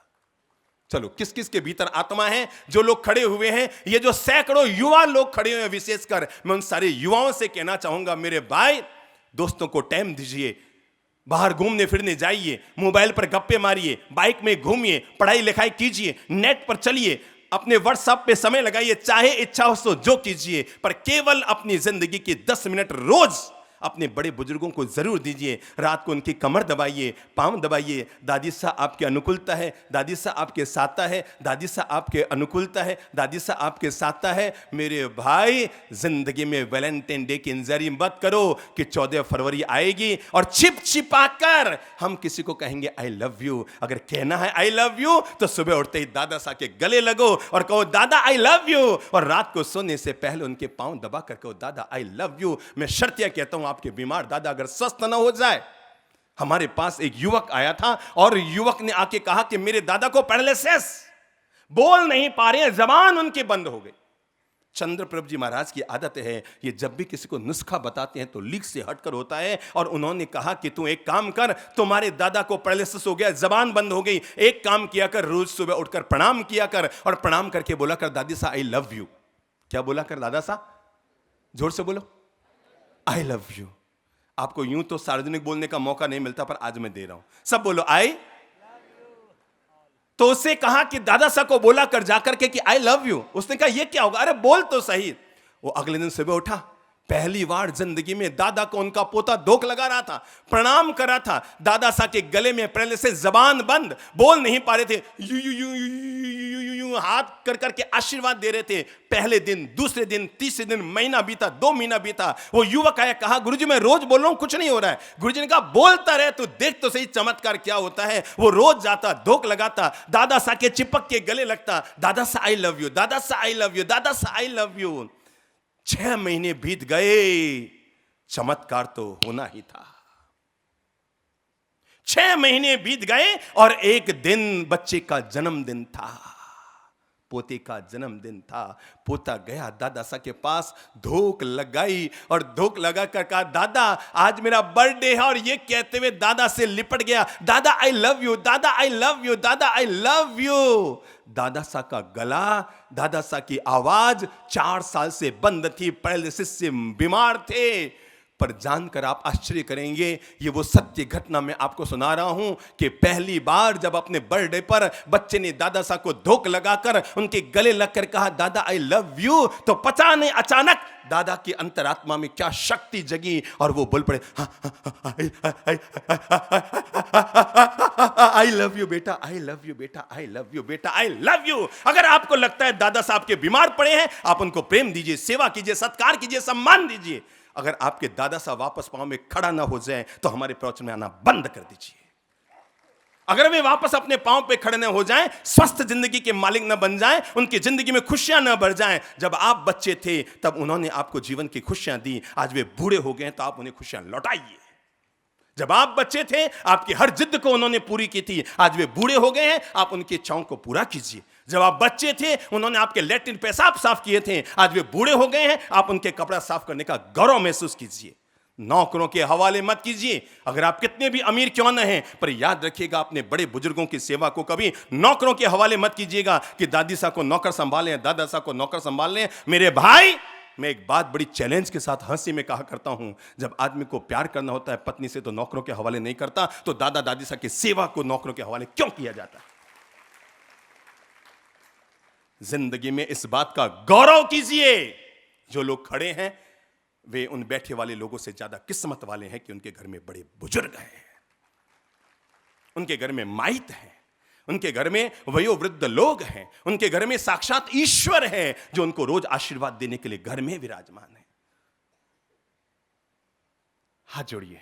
चलो, किस किस के भीतर आत्मा है? जो लोग खड़े हुए हैं, ये जो सैकड़ों युवा लोग खड़े हुए हैं, विशेषकर मैं उन सारे युवाओं से कहना चाहूंगा, मेरे भाई दोस्तों को टाइम दीजिए, बाहर घूमने फिरने जाइए, मोबाइल पर गप्पे मारिए, बाइक में घूमिए, पढ़ाई लिखाई कीजिए, नेट पर चलिए, अपने व्हाट्सएप पे समय लगाइए, चाहे इच्छा हो तो जो कीजिए, पर केवल अपनी जिंदगी के 10 मिनट रोज अपने बड़े बुजुर्गों को जरूर दीजिए। रात को उनकी कमर दबाइए, पांव दबाइए। दादी साहब आपके अनुकूलता है, दादी साहब आपके साथा है, दादी साहब आपके अनुकूलता है, दादी साहब आपके साथा है। मेरे भाई, जिंदगी में वैलेंटाइन डे की इंतजारी मत करो कि 14 फरवरी आएगी और छिप छिपाकर हम किसी को कहेंगे आई लव यू। अगर कहना है आई लव यू तो सुबह उठते ही दादा साहब के गले लगो और कहो दादा आई लव यू, और रात को सोने से पहले उनके पांव दबा कर कहो दादा आई लव यू। मैं शर्तिया कहता हूं आपके बीमार दादा अगर स्वस्थ ना हो जाए। हमारे पास एक युवक आया था और युवक ने आके कहा कि मेरे दादा को पैरालिसिस, बोल नहीं पा रहे हैं, जबान उनकी बंद हो गई। चंद्रप्रभ जी महाराज की आदत है, ये जब भी किसी को नुस्खा बताते हैं तो लीक से हटकर होता है। और उन्होंने कहा कि तू एक काम कर, तुम्हारे दादा को पैरालिसिस हो गया, जबान बंद हो गई, एक काम किया कर, रोज सुबह उठकर प्रणाम किया कर और प्रणाम करके बोला कर दादी साहब आई लव यू। क्या बोला कर दादा साहब? जोर से बोलो, आई लव यू। आपको यूं तो सार्वजनिक बोलने का मौका नहीं मिलता, पर आज मैं दे रहा हूं, सब बोलो आई। तो उससे कहा कि दादा साहब को बोला कर जाकर के कि आई लव यू। उसने कहा ये क्या होगा, अरे बोल तो सही। वो अगले दिन सुबह उठा, पहली बार जिंदगी में दादा को उनका पोता धोख लगा रहा था, प्रणाम कर रहा था, दादा साहब के गले में पहले से जबान बंद, बोल नहीं पा रहे थे, you you you you you हाथ कर करके आशीर्वाद दे रहे थे। पहले दिन, दूसरे दिन, तीसरे दिन, महीना बीता, 2 महीना बीता। वो युवक आया, कहा गुरुजी मैं रोज बोल रहा हूं, कुछ नहीं हो रहा है। गुरुजी ने कहा बोलता रहे तो देख तो सही चमत्कार क्या होता है। वो रोज जाता, धोख लगाता, दादा साहब के चिपक के गले लगता, Dada Saheb I love you, Dada Saheb I love you, Dada Saheb I love you. 6 महीने बीत गए, चमत्कार तो होना ही था। 6 महीने बीत गए और एक दिन बच्चे का जन्मदिन था, पोते का जन्मदिन था। पोता गया दादा साहब के पास, धोख लगाई और धोख लगा कर कहा दादा आज मेरा बर्थडे है, और ये कहते हुए दादा से लिपट गया, दादा आई लव यू, दादा आई लव यू, दादा I love you. Dada Saheb का गला, दादा साहब की आवाज 4 साल से बंद थी, पैरालिसिस से बीमार थे। पर जानकर आप आश्चर्य करेंगे, ये वो सत्य घटना मैं आपको सुना रहा हूं कि पहली बार जब अपने बर्थडे पर बच्चे ने दादा साहब को धोख लगाकर उनके गले लगकर कहा दादा आई लव यू, तो पता नहीं अचानक दादा की अंतरात्मा में क्या शक्ति जगी और वो बोल पड़े आई लव यू बेटा, आई लव यू बेटा, आई लव यू बेटा, आई लव यू। अगर आपको लगता है दादा साहब के बीमार पड़े हैं, आप उनको प्रेम दीजिए, सेवा कीजिए, सत्कार कीजिए, सम्मान दीजिए। अगर आपके दादा साहब वापस पांव में खड़ा ना हो जाए तो हमारे प्रवचन में आना बंद कर दीजिए। अगर वे वापस अपने पांव पे खड़े न हो जाएं, स्वस्थ जिंदगी के मालिक न बन जाएं, उनकी जिंदगी में खुशियां न बढ़ जाएं। जब आप बच्चे थे तब उन्होंने आपको जीवन की खुशियां दी, आज वे बूढ़े हो गए तो आप उन्हें खुशियां लौटाइए। जब आप बच्चे थे आपकी हर जिद को उन्होंने पूरी की थी, आज वे बूढ़े हो गए हैं, आप उनकी इच्छाओं को पूरा कीजिए। जब आप बच्चे थे उन्होंने आपके लैट्रिन पेशाब साफ किए थे, आज वे बूढ़े हो गए हैं, आप उनके कपड़ा साफ करने का गौरव महसूस कीजिए। नौकरों के हवाले मत कीजिए, अगर आप कितने भी अमीर क्यों न हैं, पर याद रखिएगा अपने बड़े बुजुर्गों की सेवा को कभी नौकरों के हवाले मत कीजिएगा कि दादी साहब को नौकर संभालें, दादा साहब को नौकर संभाल लें। मेरे भाई, मैं एक बात बड़ी चैलेंज के साथ हंसी में कहा करता हूं, जब आदमी को प्यार करना होता है पत्नी से तो नौकरों के हवाले नहीं करता, तो दादा दादी साहब की सेवा को नौकरों के हवाले क्यों किया जाता है? जिंदगी में इस बात का गौरव कीजिए, जो लोग खड़े हैं वे उन बैठे वाले लोगों से ज्यादा किस्मत वाले हैं कि उनके घर में बड़े बुजुर्ग हैं, उनके घर में माइत हैं, उनके घर में वयोवृद्ध लोग हैं, उनके घर में साक्षात ईश्वर है जो उनको रोज आशीर्वाद देने के लिए घर में विराजमान है। हाथ जोड़िए,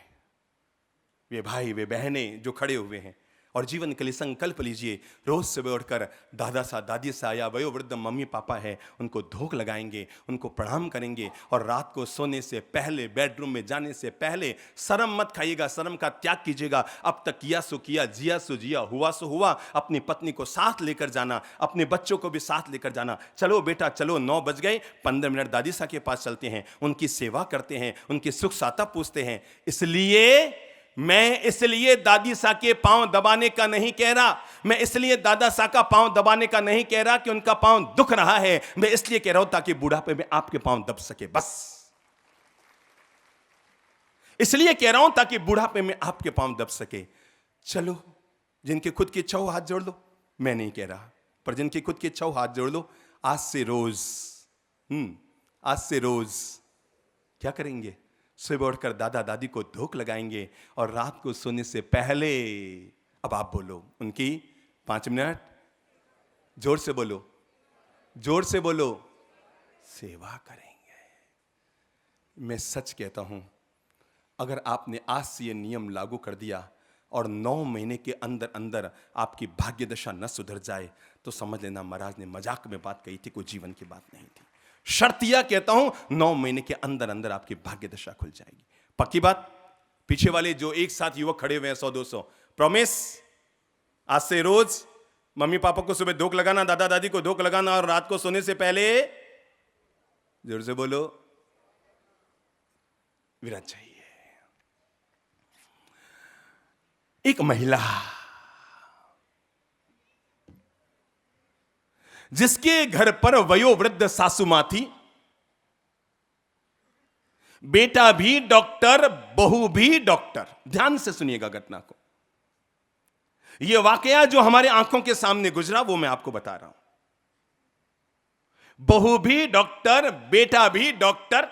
वे भाई वे बहनें जो खड़े हुए हैं, और जीवन के लिए संकल्प लीजिए, रोज सुबह उठकर दादा सा, दादी सा या वयोवृद्ध मम्मी पापा है उनको धूप लगाएंगे, उनको प्रणाम करेंगे। और रात को सोने से पहले, बेडरूम में जाने से पहले शर्म मत खाइएगा, शर्म का त्याग कीजिएगा। अब तक किया सो किया, जिया सो जिया, हुआ सो हुआ। अपनी पत्नी को साथ लेकर जाना, अपने बच्चों को भी साथ लेकर जाना। चलो बेटा चलो, 9 बज गए, 15 मिनट दादी सा के पास चलते हैं, उनकी सेवा करते हैं, उनकी सुख साता पूछते हैं। इसलिए दादी सा के पांव दबाने का नहीं कह रहा, मैं इसलिए दादा सा का पांव दबाने का नहीं कह रहा कि उनका पांव दुख रहा है, मैं इसलिए कह रहा हूं ताकि बुढ़ापे में आपके पांव दब सके। बस इसलिए कह रहा हूं ताकि बुढ़ापे में आपके पांव दब सके। चलो, जिनकी खुद की इच्छा हो हाथ जोड़ लो, मैं नहीं कह रहा, पर जिनकी खुद की इच्छा हो हाथ जोड़ लो। आज से रोज क्या करेंगे? सुबह उठकर दादा दादी को धूप लगाएंगे और रात को सोने से पहले, अब आप बोलो, उनकी 5 मिनट जोर से बोलो, सेवा करेंगे। मैं सच कहता हूं, अगर आपने आज से यह नियम लागू कर दिया और 9 महीने के अंदर अंदर आपकी भाग्य दशा न सुधर जाए तो समझ लेना महाराज ने मजाक में बात कही थी, कोई जीवन की बात नहीं थी। शर्त यह कहता हूं, 9 महीने के अंदर अंदर आपकी भाग्य दशा खुल जाएगी। पक्की बात? पीछे वाले जो एक साथ युवक खड़े हुए हैं 100-200, प्रॉमिस आज से रोज मम्मी पापा को सुबह धूप लगाना, दादा दादी को धूप लगाना और रात को सोने से पहले जोर से बोलो, विराट चाहिए। एक महिला जिसके घर पर वयोवृद्ध सासू मां थी, बेटा भी डॉक्टर, बहू भी डॉक्टर। ध्यान से सुनिएगा घटना को। यह वाकया जो हमारे आंखों के सामने गुजरा वो मैं आपको बता रहा हूं। बहू भी डॉक्टर, बेटा भी डॉक्टर।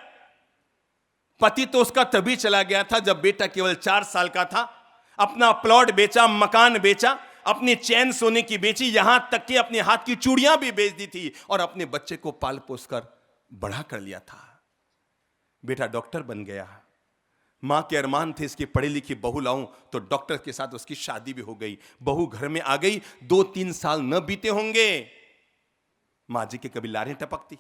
पति तो उसका तभी चला गया था जब बेटा केवल 4 साल का था। अपना प्लॉट बेचा, मकान बेचा, अपनी चैन सोने की बेची, यहां तक कि अपने हाथ की चूड़ियां भी बेच दी थी और अपने बच्चे को पाल पोस कर बड़ा कर लिया था। बेटा डॉक्टर बन गया। मां के अरमान थे इसकी पढ़ी लिखी बहू लाऊं, तो डॉक्टर के साथ उसकी शादी भी हो गई। बहू घर में आ गई, 2-3 साल न बीते होंगे, मां जी के कभी लारें टपकती,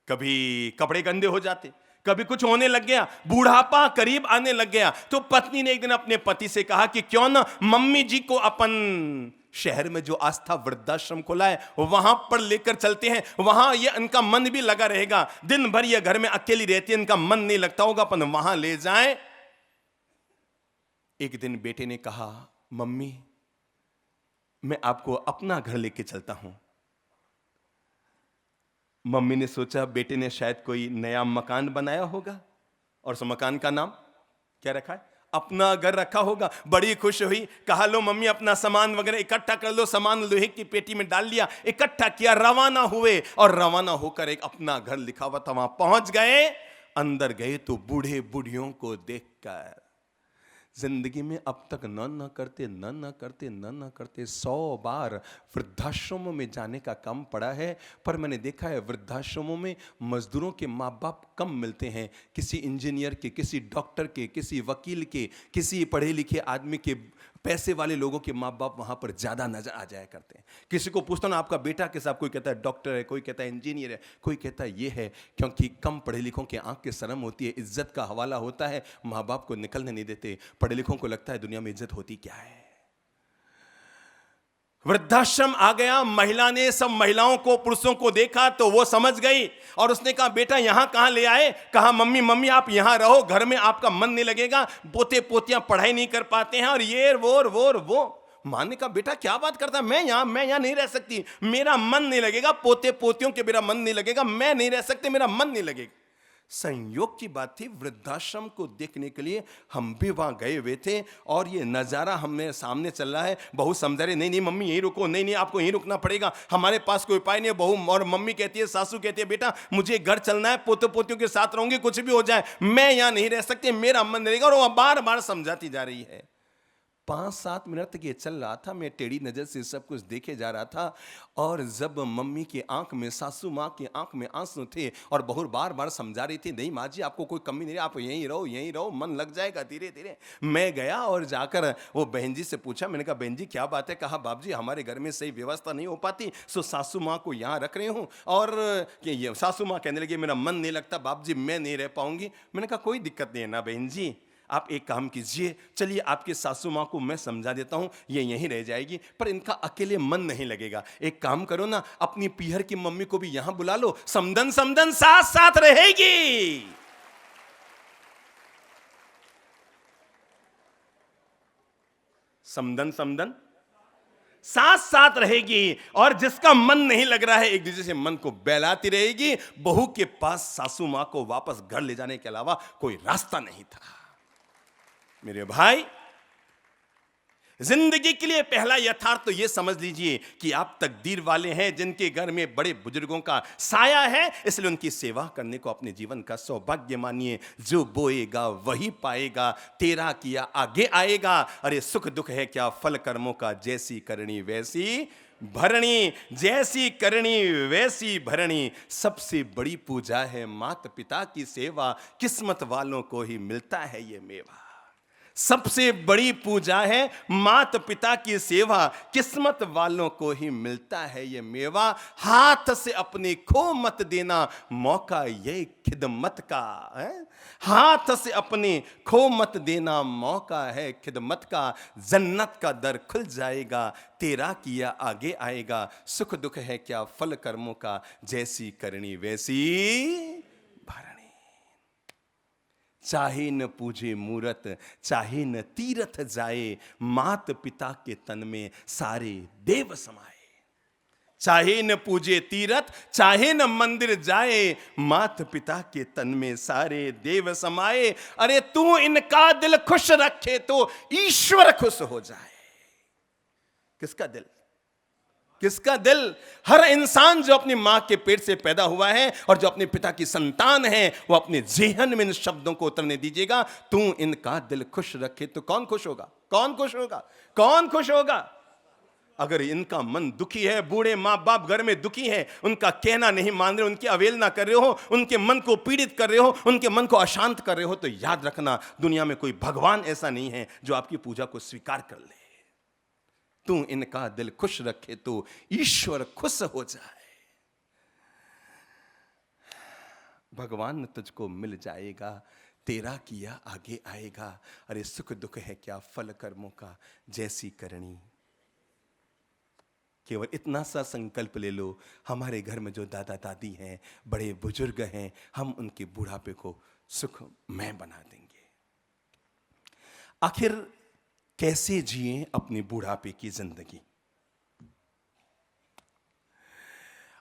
कभी कपड़े गंदे हो जाते, कभी कुछ होने लग गया, बूढ़ापा करीब आने लग गया। तो पत्नी ने एक दिन अपने पति से कहा कि क्यों ना मम्मी जी को अपन शहर में जो आस्था वृद्धाश्रम खोला है वहां पर लेकर चलते हैं, वहां ये इनका मन भी लगा रहेगा। दिन भर ये घर में अकेली रहती है, इनका मन नहीं लगता होगा, अपन वहां ले जाएं। एक दिन बेटे ने कहा, मम्मी मैं आपको अपना घर लेके चलता हूं। मम्मी ने सोचा बेटे ने शायद कोई नया मकान बनाया होगा और उस मकान का नाम क्या रखा है? अपना घर रखा होगा। बड़ी खुश हुई, कहा लो मम्मी अपना सामान वगैरह इकट्ठा कर लो। सामान लोहे की पेटी में डाल लिया, इकट्ठा किया, रवाना हुए और रवाना होकर एक अपना घर लिखा हुआ था वहां पहुंच गए। अंदर गए तो बूढ़े बूढ़ियों को देखकर जिंदगी में अब तक न करते 100 बार वृद्धाश्रमों में जाने का काम पड़ा है। पर मैंने देखा है वृद्धाश्रमों में मजदूरों के माँ बाप कम मिलते हैं। किसी इंजीनियर के, किसी डॉक्टर के, किसी वकील के, किसी पढ़े लिखे आदमी के, पैसे वाले लोगों के माँ बाप वहां पर ज्यादा नजर आ जाया करते हैं। किसी को पूछता ना आपका बेटा कैसा, कोई कहता है डॉक्टर है, कोई कहता है इंजीनियर है, कोई कहता है ये है। क्योंकि कम पढ़े लिखों के आंख के शर्म होती है, इज्जत का हवाला होता है, माँ बाप को निकलने नहीं देते। पढ़े लिखों को लगता है दुनिया में इज्जत होती क्या है। वृद्धाश्रम आ गया, महिला ने सब महिलाओं को, पुरुषों को देखा तो वो समझ गई और उसने कहा बेटा यहां कहां ले आए? कहा मम्मी आप यहां रहो, घर में आपका मन नहीं लगेगा, पोते पोतियां पढ़ाई नहीं कर पाते हैं और ये वो। मां ने कहा बेटा क्या बात करता है, मैं यहां नहीं रह सकती, मेरा मन नहीं लगेगा, पोते पोतियों के मेरा मन नहीं लगेगा, मैं नहीं रह सकती, मेरा मन नहीं लगेगा। संयोग की बात थी, वृद्धाश्रम को देखने के लिए हम भी वहां गए हुए थे और ये नजारा हमें सामने चल रहा है। बहू समझा रही, नहीं मम्मी यहीं रुको, नहीं आपको यहीं रुकना पड़ेगा, हमारे पास कोई उपाय नहीं है। बहू और मम्मी कहती है, सासू कहती है बेटा मुझे घर चलना है, पोते पोतियों के साथ रहूंगी, कुछ भी हो जाए मैं यहां नहीं रह सकती, मेरा मन नहीं रहेगा। और वो बार बार समझाती जा रही है। 5-7 मिनट तक ये चल रहा था। मैं टेढ़ी नज़र से सब कुछ देखे जा रहा था, और जब मम्मी की आंख में, सासू माँ की आंख में आंसू थे, और बहू बार बार समझा रही थी, नहीं माँ जी आपको कोई कमी नहीं है, आप यहीं रहो, मन लग जाएगा धीरे धीरे। मैं गया और जाकर वो बहन जी से पूछा। मैंने कहा बहन जी क्या बात है? कहा बाप जी हमारे घर में सही व्यवस्था नहीं हो पाती, सो सासू माँ को यहाँ रख रहे हूँ। और ये सासू माँ कहने लगी मेरा मन नहीं लगता बाप जी, मैं नहीं रह पाऊंगी। मैंने कहा कोई दिक्कत नहीं है ना बहन जी, आप एक काम कीजिए, चलिए आपके सासू माँ को मैं समझा देता हूँ, ये यहीं रह जाएगी, पर इनका अकेले मन नहीं लगेगा। एक काम करो ना, अपनी पीहर की मम्मी को भी यहां बुला लो, समदन समदन साथ साथ रहेगी। समदन समदन साथ साथ रहेगी, और जिसका मन नहीं लग रहा है एक दूसरे से मन को बहलाती रहेगी। बहू के पास सासू माँ को वापस घर ले जाने के अलावा कोई रास्ता नहीं था। मेरे भाई, जिंदगी के लिए पहला यथार्थ तो यह समझ लीजिए कि आप तकदीर वाले हैं, जिनके घर में बड़े बुजुर्गों का साया है, इसलिए उनकी सेवा करने को अपने जीवन का सौभाग्य मानिए। जो बोएगा वही पाएगा, तेरा किया आगे आएगा। अरे सुख दुख है क्या फल कर्मों का, जैसी करनी वैसी भरणी, जैसी करनी वैसी भरणी। सबसे बड़ी पूजा है माता पिता की सेवा, किस्मत वालों को ही मिलता है ये मेवा। सबसे बड़ी पूजा है माता पिता की सेवा, किस्मत वालों को ही मिलता है ये मेवा। हाथ से अपने खो मत देना, मौका ये खिदमत का है। हाथ से अपने खो मत देना, मौका है खिदमत का। जन्नत का दर खुल जाएगा, तेरा किया आगे आएगा। सुख दुख है क्या फल कर्मों का, जैसी करनी वैसी भरणी। चाहे न पूजे मूरत, चाहे न तीरथ जाए, मात पिता के तन में सारे देव समाए। चाहे न पूजे तीरथ, चाहे न मंदिर जाए, मात पिता के तन में सारे देव समाए। अरे तू इनका दिल खुश रखे तो ईश्वर खुश हो जाए। किसका दिल? किसका दिल? हर इंसान जो अपनी मां के पेट से पैदा हुआ है और जो अपने पिता की संतान है, वो अपने जेहन में इन शब्दों को उतरने दीजिएगा। तू इनका दिल खुश रखे तो कौन खुश होगा? कौन खुश होगा? कौन खुश होगा? अगर इनका मन दुखी है, बूढ़े माँ बाप घर में दुखी है, उनका कहना नहीं मान रहे, उनकी अवहेलना कर रहे हो, उनके मन को पीड़ित कर रहे हो, उनके मन को अशांत कर रहे हो, तो याद रखना दुनिया में कोई भगवान ऐसा नहीं है जो आपकी पूजा को स्वीकार कर ले। तू इनका दिल खुश रखे तो ईश्वर खुश हो जाए। भगवान तुझको मिल जाएगा, तेरा किया आगे आएगा। अरे सुख दुख है क्या फल कर्मों का, जैसी करनी। केवल इतना सा संकल्प ले लो, हमारे घर में जो दादा दादी हैं, बड़े बुजुर्ग हैं, हम उनके बुढ़ापे को सुखमय बना देंगे। आखिर कैसे जिए अपनी बुढ़ापे की जिंदगी?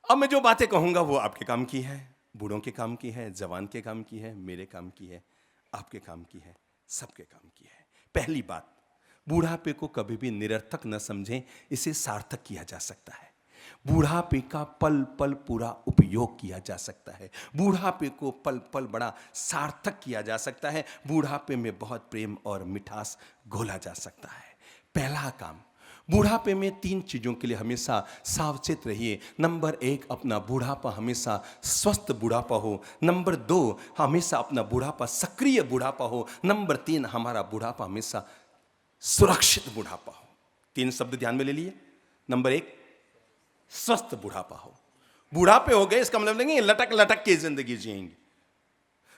अब मैं जो बातें कहूंगा वो आपके काम की है, बूढ़ों के काम की है, जवान के काम की है, मेरे काम की है, आपके काम की है, सबके काम की है। पहली बात, बुढ़ापे को कभी भी निरर्थक न समझें, इसे सार्थक किया जा सकता है। बुढ़ापे का पल पल पूरा उपयोग किया जा सकता है। बुढ़ापे को पल पल बड़ा सार्थक किया जा सकता है। बुढ़ापे में बहुत प्रेम और मिठास घोला जा सकता है। पहला काम, बुढ़ापे में 3 चीज़ों के लिए हमेशा सावचेत रहिए। नंबर 1, अपना बुढ़ापा हमेशा स्वस्थ बुढ़ापा हो। नंबर 2, हमेशा अपना बुढ़ापा सक्रिय बुढ़ापा हो। नंबर 3, हमारा बुढ़ापा हमेशा सुरक्षित बुढ़ापा हो। 3 शब्द ध्यान में ले लिए। नंबर 1, स्वस्थ बुढ़ापा हो। बुढ़ापे हो गए इसका मतलब नहीं लटक लटक के जिंदगी जिएंगे,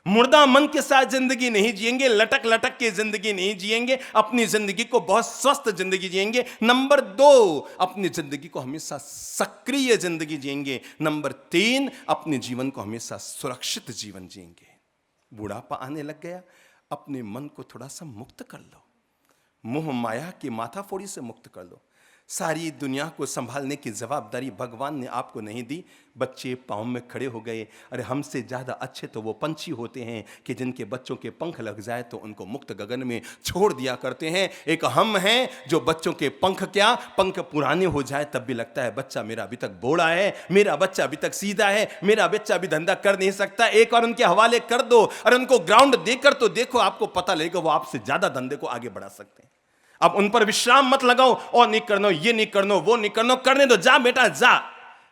मुर्दा मन के साथ जिंदगी नहीं जिएंगे, लटक लटक के जिंदगी नहीं जिएंगे, अपनी जिंदगी को बहुत स्वस्थ जिंदगी जिएंगे। नंबर 2, अपनी जिंदगी को हमेशा सक्रिय जिंदगी जिएंगे। नंबर 3, अपने जीवन को हमेशा सुरक्षित जीवन जिएंगे। बुढ़ापा आने लग गया, अपने मन को थोड़ा सा मुक्त कर लो, मोह माया की माथाफोड़ी से मुक्त कर लो। सारी दुनिया को संभालने की जवाबदारी भगवान ने आपको नहीं दी। बच्चे पाँव में खड़े हो गए। अरे हमसे ज़्यादा अच्छे तो वो पंछी होते हैं कि जिनके बच्चों के पंख लग जाए तो उनको मुक्त गगन में छोड़ दिया करते हैं। एक हम हैं जो बच्चों के पंख पुराने हो जाए तब भी लगता है बच्चा मेरा अभी तक बोड़ा है, मेरा बच्चा अभी तक सीधा है, मेरा बच्चा अभी धंधा कर नहीं सकता। एक और उनके हवाले कर दो और उनको ग्राउंड देकर तो देखो, आपको पता लगेगा वो आपसे ज़्यादा धंधे को आगे बढ़ा सकते हैं। अब उन पर विश्राम मत लगाओ, और नहीं करना, ये नहीं करना, वो नहीं करना, करने दो, जा बेटा जा,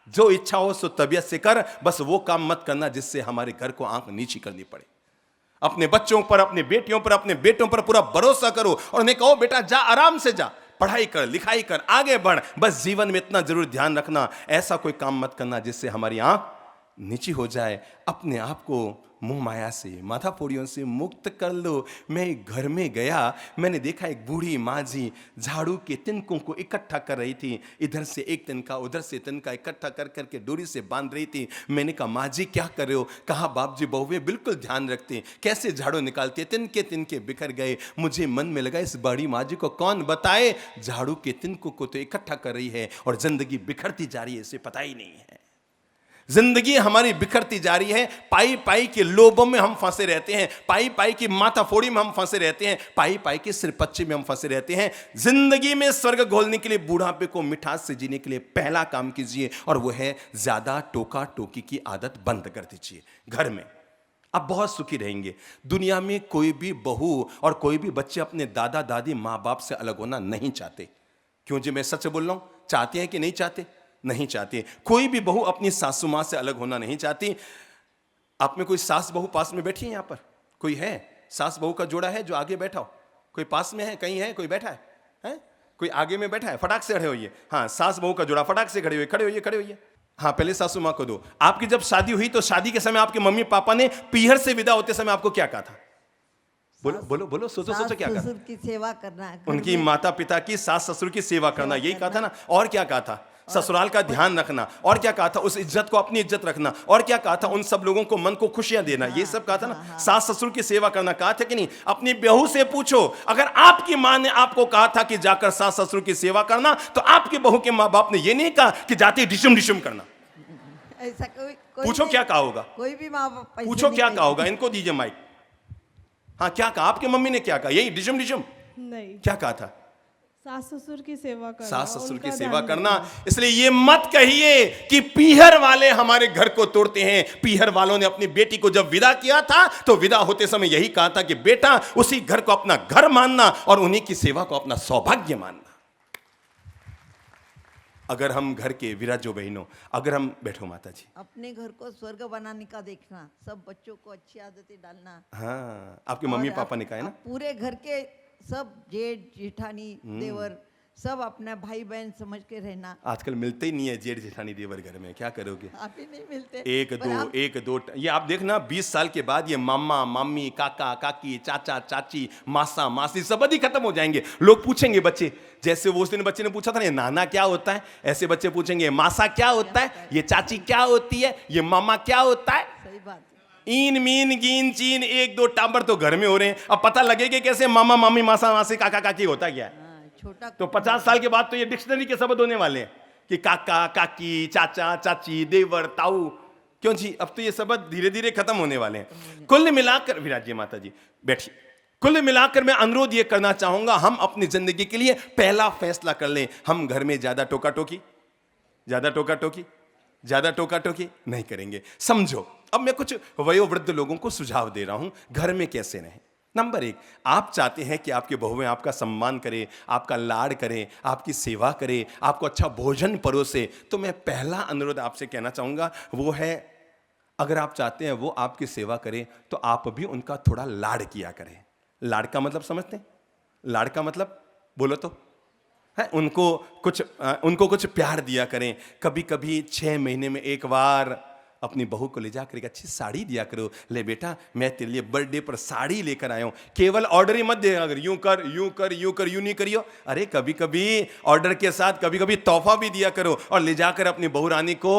जो इच्छा हो सो तबीयत से कर, बस वो काम मत करना जिससे हमारे घर को आंख नीची करनी पड़े। अपने बच्चों पर, अपने बेटियों पर, अपने बेटों पर पूरा भरोसा करो और उन्हें कहो बेटा जा, आराम से जा, पढ़ाई कर, लिखाई कर, आगे बढ़, बस जीवन में इतना जरूर ध्यान रखना, ऐसा कोई काम मत करना जिससे हमारी आंख नीची हो जाए। अपने आप को मुंह माया से, माथा फोड़ियों से मुक्त कर लो। मैं एक घर में गया, मैंने देखा एक बूढ़ी माँ जी झाड़ू के तिनकों को इकट्ठा कर रही थी, इधर से एक तिनका, उधर से तिनका इकट्ठा कर करके डोरी से बांध रही थी। मैंने कहा माँ जी क्या कर रहे हो? कहा बाप जी बहुए बिल्कुल ध्यान रखते, कैसे झाड़ू निकालते, तिनके तिनके बिखर गए। मुझे मन में लगा इस बड़ी माँ जी को कौन बताए, झाड़ू के तिनकों को तो इकट्ठा कर रही है और जिंदगी बिखरती जा रही है, इसे पता ही नहीं है। जिंदगी हमारी बिखरती जा रही है, पाई पाई के लोभों में हम फंसे रहते हैं, पाई पाई की माथाफोड़ी में हम फंसे रहते हैं, पाई पाई के सिरपच्चे में हम फंसे रहते हैं। जिंदगी में स्वर्ग घोलने के लिए, बुढ़ापे को मिठास से जीने के लिए पहला काम कीजिए और वो है ज्यादा टोका टोकी की आदत बंद कर दीजिए घर में। आप बहुत सुखी रहेंगे। दुनिया में कोई भी बहू और कोई भी बच्चे अपने दादा दादी माँ बाप से अलग होना नहीं चाहते। क्यों जी, मैं सच बोल रहा हूं? चाहते हैं कि नहीं चाहते? नहीं चाहते। कोई भी बहू अपनी सासू मां से अलग होना नहीं चाहती। आप में कोई सास बहू पास में बैठी है? यहां पर कोई है सास बहू का जोड़ा है जो आगे बैठा हो? कोई पास में है? कहीं है? कोई बैठा है? कोई आगे में बैठा है? फटाक से खड़े होइए। हाँ, सास बहू का जोड़ा, फटाक से खड़े होइए, खड़े होइए, खड़े होइए। हाँ, पहले सासू मां को दो। आपकी जब शादी हुई तो शादी के समय आपके मम्मी पापा ने पीहर से विदा होते समय आपको क्या कहा था? बोलो बोलो बोलो, सोचो सोचो, क्या कहा? ससुर की सेवा करना, उनकी माता पिता की, सास ससुर की सेवा करना, यही कहा था ना? और क्या कहा था? ससुराल का ध्यान रखना। और क्या कहा था? उस इज्जत को अपनी इज्जत रखना। और क्या कहा था? उन सब लोगों को मन को खुशियां देना। ये सब कहा था ना? सास ससुर की सेवा करना कहा था कि नहीं? अपनी बहू से पूछो, अगर आपकी मां ने आपको कहा था कि जाकर सास ससुर की सेवा करना, तो आपके बहू के मां बाप ने ये नहीं कहा कि जाते डिशम डिशम करना। ऐसा कोई पूछो क्या कहा होगा? कोई भी माँ बाप पूछो क्या कहा होगा? इनको दीजिए माइक। हाँ, क्या कहा? आपकी मम्मी ने क्या कहा? यही डिशम डिशम? नहीं, क्या कहा था? सास ससुर की सेवा करना, सास ससुर की उनका सेवा ध्यान करना। रखना। इसलिए ये मत कहिए कि पीहर वाले हमारे घर को तोड़ते हैं। पीहर वालों ने अपनी बेटी को जब विदा किया था तो विदा होते समय यही कहा था कि बेटा उसी घर को अपना घर मानना और उन्हीं की सेवा को अपना सौभाग्य मानना। अगर हम घर के विराजो बहनों, अगर हम बैठो माता जी, अपने घर को स्वर्ग बनाने का देखना, सब बच्चों को अच्छी आदतें डालना। हाँ, आपके मम्मी और पापा ने कहा है ना? पूरे घर के सब जेठ जेठानी देवर सब अपना भाई बहन समझ के रहना। आजकल मिलते ही नहीं है जेठ जेठानी देवर घर में, क्या करोगे? आप ही नहीं मिलते। एक दो ये आप देखना 20 साल के बाद ये मामा मामी, काका काकी, चाचा चाची, मासा मासी सब ही खत्म हो जाएंगे। लोग पूछेंगे बच्चे, जैसे वो उस दिन बच्चे ने पूछा था ना, ये नाना क्या होता है, ऐसे बच्चे पूछेंगे मासा क्या होता है, ये चाची क्या होती है, ये मामा क्या होता है। सही बात है। ईन मीन गीन चीन एक दो टांबर तो घर में हो रहे हैं। अब पता लगेगा कैसे मामा मामी मासा मासी काका काकी होता क्या है? छोटा तो 50 साल के बाद तो ये डिक्शनरी के शब्द होने वाले हैं कि काका काकी, चाचा चाची, देवर ताऊ। क्यों जी? अब तो ये शब्द धीरे धीरे खत्म होने वाले हैं। कुल मिलाकर, विराजिए माता जी, बैठिए। कुल मिलाकर मैं अनुरोध ये करना चाहूंगा, हम अपनी जिंदगी के लिए पहला फैसला कर लें। हम घर में ज्यादा टोका टोकी नहीं करेंगे। समझो, अब मैं कुछ वयोवृद्ध लोगों को सुझाव दे रहा हूं घर में कैसे रहें। नंबर 1, आप चाहते हैं कि आपके बहुएं आपका सम्मान करें, आपका लाड करें, आपकी सेवा करें, आपको अच्छा भोजन परोसे, तो मैं पहला अनुरोध आपसे कहना चाहूंगा वो है, अगर आप चाहते हैं वो आपकी सेवा करें तो आप भी उनका थोड़ा लाड किया करें। लाड का मतलब समझते हैं? लाड का मतलब बोलो तो है, उनको कुछ प्यार दिया करें। कभी कभी 6 महीने में एक बार अपनी बहू को ले जाकर एक अच्छी साड़ी दिया करो। ले बेटा, मैं तेरे लिए बर्थडे पर साड़ी लेकर आया हूं। केवल ऑर्डर ही मत दे, अगर यूं कर यूं नहीं करियो। अरे कभी कभी ऑर्डर के साथ कभी कभी तोहफा भी दिया करो और ले जाकर अपनी बहू रानी को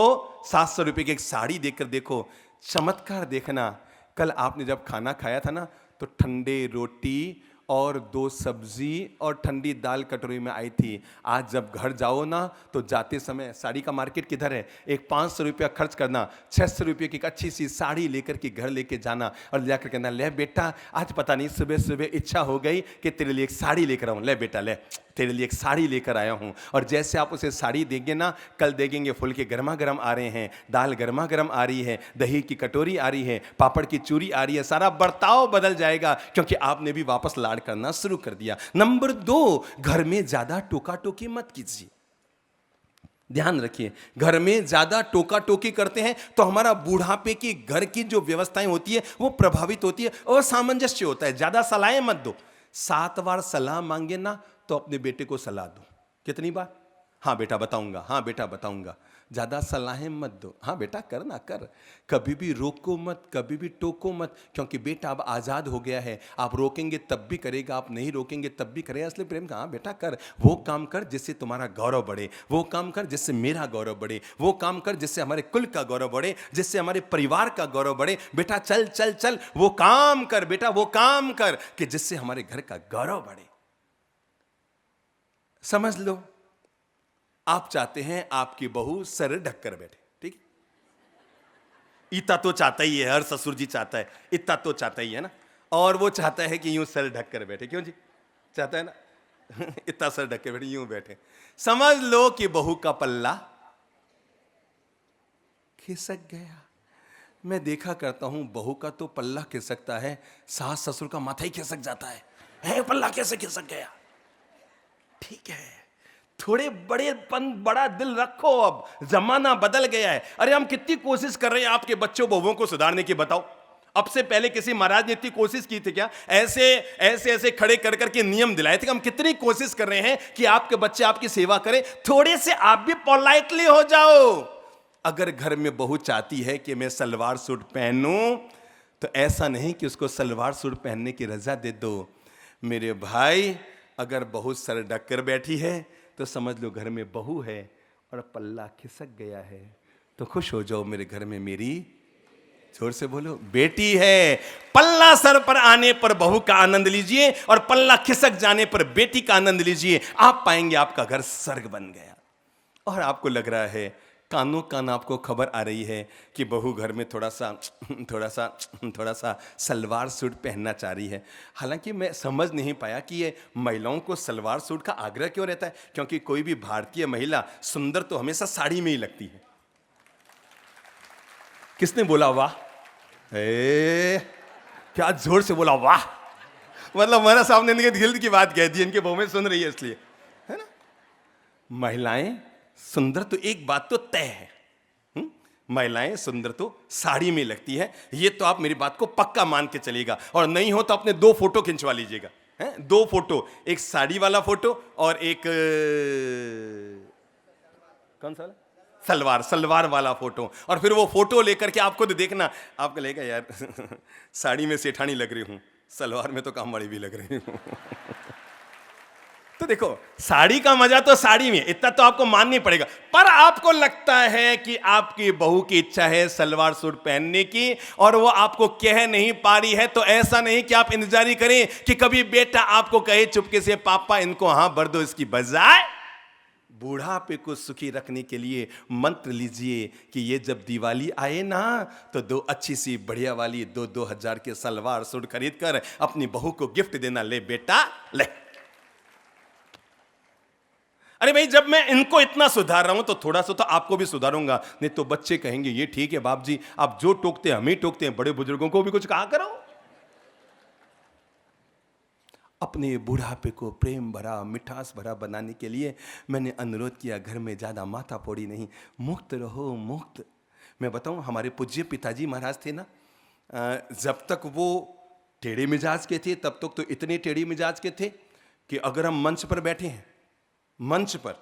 700 रुपए की एक साड़ी देकर देखो। चमत्कार देखना। कल आपने जब खाना खाया था ना, तो ठंडे रोटी और 2 सब्जी और ठंडी दाल कटोरी में आई थी। आज जब घर जाओ ना, तो जाते समय साड़ी का मार्केट किधर है, एक 500 रुपया खर्च करना, 600 रुपये की एक अच्छी सी साड़ी लेकर के घर लेके जाना और ले जाकर कहना, ले बेटा आज पता नहीं सुबह सुबह इच्छा हो गई कि तेरे लिए एक साड़ी लेकर आऊं, ले बेटा ले तेरे लिए एक साड़ी लेकर आया हूं। और जैसे आप उसे साड़ी देंगे ना, कल देखेंगे फुल के गर्मा गर्म आ रहे हैं, दाल गर्मा गर्म आ रही है, दही की कटोरी आ रही है, पापड़ की चूरी आ रही है, सारा बर्ताव बदल जाएगा, क्योंकि आपने भी वापस लाड करना शुरू कर दिया। नंबर 2, घर में ज्यादा टोका टोकी मत कीजिए। ध्यान रखिए, घर में ज्यादा टोका टोकी करते हैं तो हमारा बुढ़ापे की घर की जो व्यवस्थाएं होती है वो प्रभावित होती है, असामंजस्य होता है। ज्यादा सलाहें मत दो। 7 बार सलाह मांगे ना तो अपने बेटे को सलाह दो। कितनी बार? हाँ बेटा बताऊंगा, हाँ बेटा बताऊंगा। ज्यादा सलाहें मत दो। हाँ बेटा कर ना कर। कभी भी रोको मत, कभी भी टोको मत, क्योंकि बेटा अब आजाद हो गया है। आप रोकेंगे तब भी करेगा, आप नहीं रोकेंगे तब भी करेगा। इसलिए प्रेम का, हाँ बेटा कर, वो काम कर जिससे तुम्हारा गौरव बढ़े, वो काम कर जिससे मेरा गौरव बढ़े, वो काम कर जिससे हमारे कुल का गौरव बढ़े, जिससे हमारे परिवार का गौरव बढ़े। बेटा चल चल चल, वो काम कर बेटा, वो काम कर कि जिससे हमारे घर का गौरव बढ़े। समझ लो, आप चाहते हैं आपकी बहू सर ढककर बैठे, ठीक? इतना तो चाहता ही है, हर ससुर जी चाहता है, इतना तो चाहता ही है ना। और वो चाहता है कि यूं सर ढककर बैठे। क्यों जी? चाहता है ना। इतना सर ढक के बैठे, यूं बैठे। समझ लो कि बहू का पल्ला खिसक गया। मैं देखा करता हूं, बहू का तो पल्ला खिसकता है, सास ससुर का माथा ही खिसक जाता है। पल्ला कैसे खिसक गया? ठीक है, थोड़े बड़ा दिल रखो। अब जमाना बदल गया है। अरे हम कितनी कोशिश कर रहे हैं आपके बच्चों बहुओं को सुधारने की, बताओ। अब से पहले किसी महाराज ने इतनी कोशिश की थी क्या? ऐसे खड़े कर करके नियम दिलाए थे कि हम कितनी कोशिश कर रहे हैं कि आपके बच्चे आपकी सेवा करें। थोड़े से आप भी पोलाइटली हो जाओ। अगर घर में बहू चाहती है कि मैं सलवार सूट पहनूं, तो ऐसा नहीं कि उसको सलवार सूट पहनने की रजा दे दो। मेरे भाई, अगर बहू सर ढक कर बैठी है तो समझ लो घर में बहू है और पल्ला खिसक गया है। तो खुश हो जाओ, मेरे घर में मेरी, जोर से बोलो, बेटी है। पल्ला सर पर आने पर बहू का आनंद लीजिए और पल्ला खिसक जाने पर बेटी का आनंद लीजिए। आप पाएंगे आपका घर स्वर्ग बन गया। और आपको लग रहा है, कानों कान आपको खबर आ रही है कि बहू घर में थोड़ा सा सलवार सूट पहनना चाह रही है। हालांकि मैं समझ नहीं पाया कि ये महिलाओं को सलवार सूट का आग्रह क्यों रहता है, क्योंकि कोई भी भारतीय महिला सुंदर तो हमेशा साड़ी में ही लगती है। किसने बोला वाह? क्या जोर से बोला वाह! मतलब हमारे सामने इनके दिल की बात कह दी, इनके बहू में सुन रही है इसलिए, है ना। महिलाएं सुंदर तो एक बात तो तय है, महिलाएं सुंदर तो साड़ी में लगती है। ये तो आप मेरी बात को पक्का मान के चलिएगा। और नहीं हो तो अपने 2 फोटो खिंचवा लीजिएगा, हैं? 2 फोटो, एक साड़ी वाला फोटो और एक कौन सा वाला? सलवार वाला फोटो। और फिर वो फोटो लेकर के आप खुद देखना, आपको लगेगा यार साड़ी में सेठानी लग रही हूं, सलवार में तो कामवाड़ी भी लग रही हूं। तो देखो, साड़ी का मजा तो साड़ी में, इतना तो आपको मानना पड़ेगा। पर आपको लगता है कि आपकी बहू की इच्छा है सलवार सूट पहनने की और वो आपको कह नहीं पा रही है, तो ऐसा नहीं कि आप इंतजारी करें कि कभी बेटा आपको कहे चुपके से, पापा इनको हां भर दो। इसकी बजाय बूढ़ापे को सुखी रखने के लिए मंत्र लीजिए कि ये जब दिवाली आए ना, तो 2 अच्छी सी बढ़िया वाली 2-2 हजार के सलवार सूट खरीद कर अपनी बहू को गिफ्ट देना। ले बेटा ले। अरे भाई, जब मैं इनको इतना सुधार रहा हूं तो थोड़ा सा तो आपको भी सुधारूंगा। नहीं तो बच्चे कहेंगे ये ठीक है बाप जी, आप जो टोकते हैं हम ही टोकते हैं, बड़े बुजुर्गों को भी कुछ कहा करो। अपने बुढ़ापे को प्रेम भरा, मिठास भरा बनाने के लिए मैंने अनुरोध किया, घर में ज्यादा माथा फोड़ी नहीं, मुक्त रहो, मुक्त। मैं बताऊं, हमारे पूज्य पिताजी महाराज थे ना, जब तक वो टेढ़े मिजाज के थे तब तक तो इतने टेढ़े मिजाज के थे कि अगर हम मंच पर बैठे हैं, मंच पर,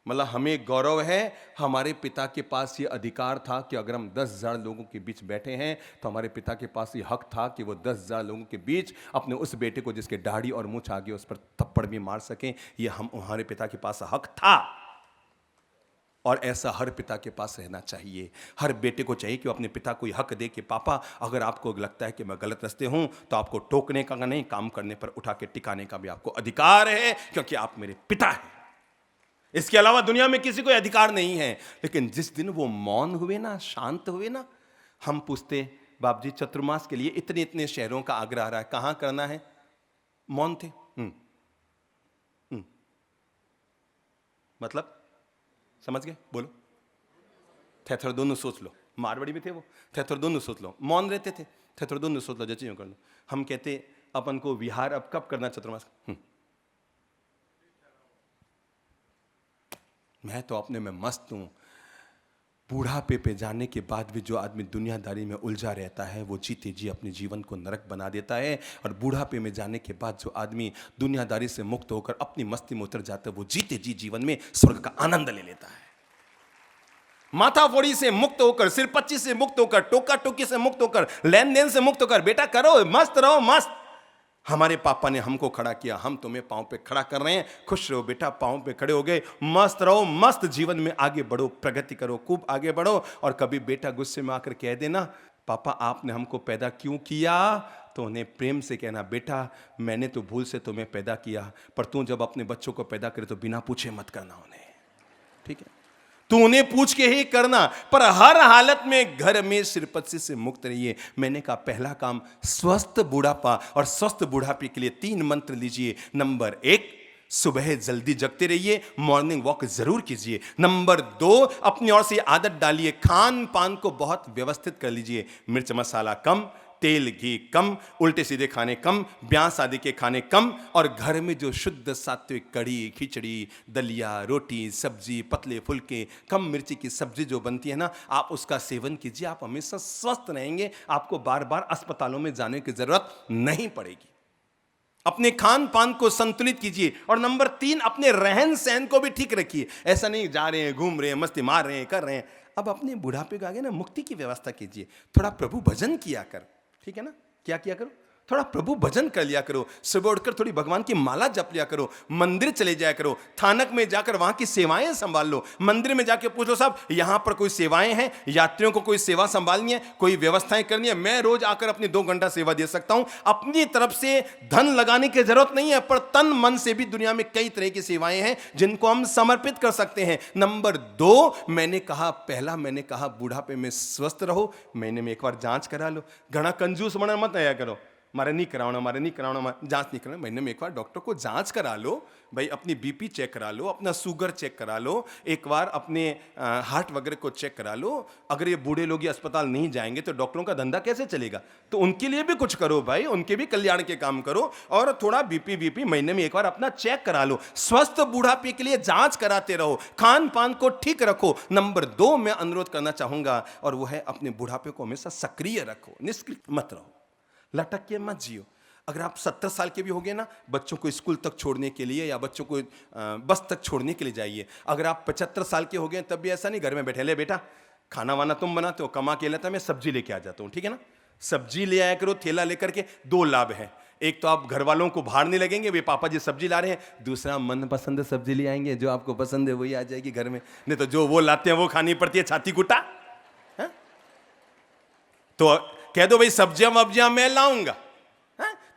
मतलब हमें गौरव है, हमारे पिता के पास ये अधिकार था कि अगर हम 10,000 लोगों के बीच बैठे हैं तो हमारे पिता के पास ये हक था कि वो 10,000 लोगों के बीच अपने उस बेटे को जिसके दाढ़ी और मूंछ आ गई उस पर थप्पड़ भी मार सकें। ये हमारे पिता के पास हक था। और ऐसा हर पिता के पास रहना चाहिए। हर बेटे को चाहिए कि वो अपने पिता को ये हक दे कि पापा, अगर आपको लगता है कि मैं गलत रास्ते हूं तो आपको टोकने का नहीं, काम करने पर उठा के टिकाने का भी आपको अधिकार है, क्योंकि आप मेरे पिता हैं। इसके अलावा दुनिया में किसी को अधिकार नहीं है। लेकिन जिस दिन वो मौन हुए ना, शांत हुए ना, हम पूछते, बाप जी चतुर्मास के लिए इतने इतने शहरों का आग्रह आ रहा है, कहां करना है? मौन थे। मतलब समझ गए? बोलो। थोड़ा दोनों सोच लो। मारवाड़ी में थे वो। थोड़ा दोनों सोच लो। मौन रहते थे। थोड़ा दोनों सोच लो, जैसे यूं कर लो। हम कहते अपन को विहार अब कब करना चतुर्मास? मैं तो अपने में मस्त हूं। बूढ़ापे पे जाने के बाद भी जो आदमी दुनियादारी में उलझा रहता है वो जीते जी अपने जीवन को नरक बना देता है, और बूढ़ापे में जाने के बाद जो आदमी दुनियादारी से मुक्त होकर अपनी मस्ती में उतर जाता है वो जीते जी जीवन में स्वर्ग का आनंद ले लेता है। माथाफोड़ी से मुक्त होकर, सिरपच्ची से मुक्त होकर, टोका टोकी से मुक्त होकर, लेन देन से मुक्त होकर, बेटा करो, मस्त रहो, मस्त। हमारे पापा ने हमको खड़ा किया, हम तुम्हें पांव पे खड़ा कर रहे हैं, खुश रहो बेटा, पांव पे खड़े हो गए, मस्त रहो, मस्त जीवन में आगे बढ़ो, प्रगति करो, खूब आगे बढ़ो। और कभी बेटा गुस्से में आकर कह देना, पापा आपने हमको पैदा क्यों किया, तो उन्हें प्रेम से कहना, बेटा मैंने तो भूल से तुम्हें पैदा किया, पर तू जब अपने बच्चों को पैदा करे तो बिना पूछे मत करना उन्हें, ठीक है? तू उन्हें पूछ के ही करना, पर हर हालत में घर में सिरपच्ची से मुक्त रहिए। मैंने कहा पहला काम स्वस्थ बुढ़ापा, और स्वस्थ बुढ़ापे के लिए 3 मंत्र लीजिए। नंबर 1, सुबह जल्दी जगते रहिए, मॉर्निंग वॉक जरूर कीजिए। नंबर 2, अपनी ओर से आदत डालिए, खान पान को बहुत व्यवस्थित कर लीजिए। मिर्च मसाला कम, तेल घी कम, उल्टे सीधे खाने कम, ब्याह शादी के खाने कम, और घर में जो शुद्ध सात्विक कढ़ी, खिचड़ी, दलिया, रोटी, सब्जी, पतले फुल्के, कम मिर्ची की सब्जी जो बनती है ना, आप उसका सेवन कीजिए। आप हमेशा स्वस्थ रहेंगे, आपको बार बार अस्पतालों में जाने की जरूरत नहीं पड़ेगी। अपने खान पान को संतुलित कीजिए। और नंबर 3, अपने रहन सहन को भी ठीक रखिए। ऐसा नहीं जा रहे हैं, घूम रहे हैं, मस्ती मार रहे हैं, कर रहे हैं। अब अपने बुढ़ापे के आगे ना मुक्ति की व्यवस्था कीजिए। थोड़ा प्रभु भजन किया कर, ठीक है ना? क्या किया करो? थोड़ा प्रभु भजन कर लिया करो। सुबह उठकर थोड़ी भगवान की माला जप लिया करो। मंदिर चले जाया करो। थानक में जाकर वहां की सेवाएं संभाल लो। मंदिर में जाके पूछ लो, साहब यहां पर कोई सेवाएं हैं, यात्रियों को कोई सेवा संभालनी है, कोई व्यवस्थाएं करनी है, मैं रोज आकर अपनी 2 घंटा सेवा दे सकता हूं। अपनी तरफ से धन लगाने की जरूरत नहीं है, पर तन मन से भी दुनिया में कई तरह की सेवाएं हैं जिनको हम समर्पित कर सकते हैं। नंबर 2, मैंने कहा बुढ़ापे में स्वस्थ रहो, महीने में एक बार जांच करा लो। घना कंजूस बना मत आया करो, मारे नहीं कराना, जांच नहीं कराना। महीने में एक बार डॉक्टर को जांच करा लो भाई, अपनी बीपी चेक करा लो, अपना शुगर चेक करा लो, एक बार अपने हार्ट वगैरह को चेक करा लो। अगर ये बूढ़े लोग ये अस्पताल नहीं जाएंगे तो डॉक्टरों का धंधा कैसे चलेगा? तो उनके लिए भी कुछ करो भाई, उनके भी कल्याण के काम करो, और थोड़ा बीपी महीने में एक बार अपना चेक करा लो। स्वस्थ बुढ़ापे के लिए जांच कराते रहो, खान पान को ठीक रखो। नंबर 2 मैं अनुरोध करना चाहूंगा, और वो है अपने बुढ़ापे को हमेशा सक्रिय रखो, निष्क्रिय मत रहो, लटक के मत जियो। अगर आप 70 साल के भी हो गए ना, बच्चों को स्कूल तक छोड़ने के लिए या बच्चों को बस तक छोड़ने के लिए जाइए। अगर आप 75 साल के हो गए तब भी ऐसा नहीं घर में बैठे, ले बेटा खाना वाना तुम बनाते हो, कमा के लाता, मैं सब्जी लेके आ जाता हूँ, ठीक है ना? सब्जी ले आया करो थैला लेकर के। 2 लाभ है, एक तो आप घर वालों को भार नहीं लगेंगे, वे पापा जी सब्जी ला रहे हैं। दूसरा मनपसंद सब्जी ले आएंगे, जो आपको पसंद है वही आ जाएगी घर में, नहीं तो जो वो लाते हैं वो खानी पड़ती है छाती कुटा। तो कह दो भाई सब्जियां वब्जियां मैं लाऊंगा,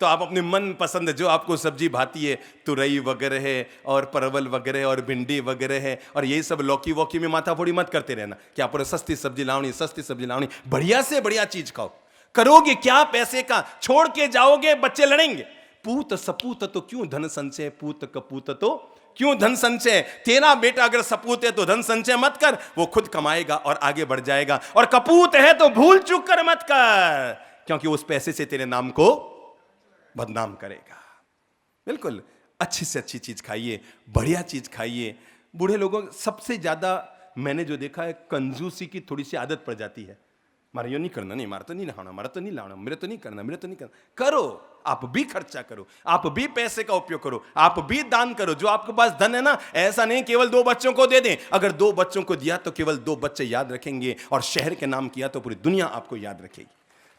तो आप अपने मन पसंद जो आपको सब्जी भाती है, तुरई वगैरह है और परवल वगैरह और भिंडी वगैरह है, और यही सब लौकी वौकी में माथाफोड़ी मत करते रहना क्या पूरा सस्ती सब्जी लावनी, बढ़िया से बढ़िया चीज खाओ। करोगे क्या पैसे का? छोड़ के जाओगे, बच्चे लड़ेंगे। पूत सपूत तो क्यों धन संचय, पूत कपूत तो क्यों धन संचय। तेरा बेटा अगर सपूत है तो धन संचय मत कर, वो खुद कमाएगा और आगे बढ़ जाएगा। और कपूत है तो भूल चूक कर मत कर, क्योंकि उस पैसे से तेरे नाम को बदनाम करेगा। बिल्कुल अच्छी से अच्छी चीज खाइए, बढ़िया चीज खाइए। बूढ़े लोगों सबसे ज्यादा मैंने जो देखा है, कंजूसी की थोड़ी सी आदत पड़ जाती है। मारा यो नहीं करना, नहीं मारा तो नहीं नहाना, मारा तो नहीं लाना, मेरे तो नहीं करना। करो, आप भी खर्चा करो, आप भी पैसे का उपयोग करो, आप भी दान करो। जो आपके पास धन है ना, ऐसा नहीं केवल 2 बच्चों को दे दें। अगर 2 बच्चों को दिया तो केवल 2 बच्चे याद रखेंगे, और शहर के नाम किया तो पूरी दुनिया आपको याद रखेगी।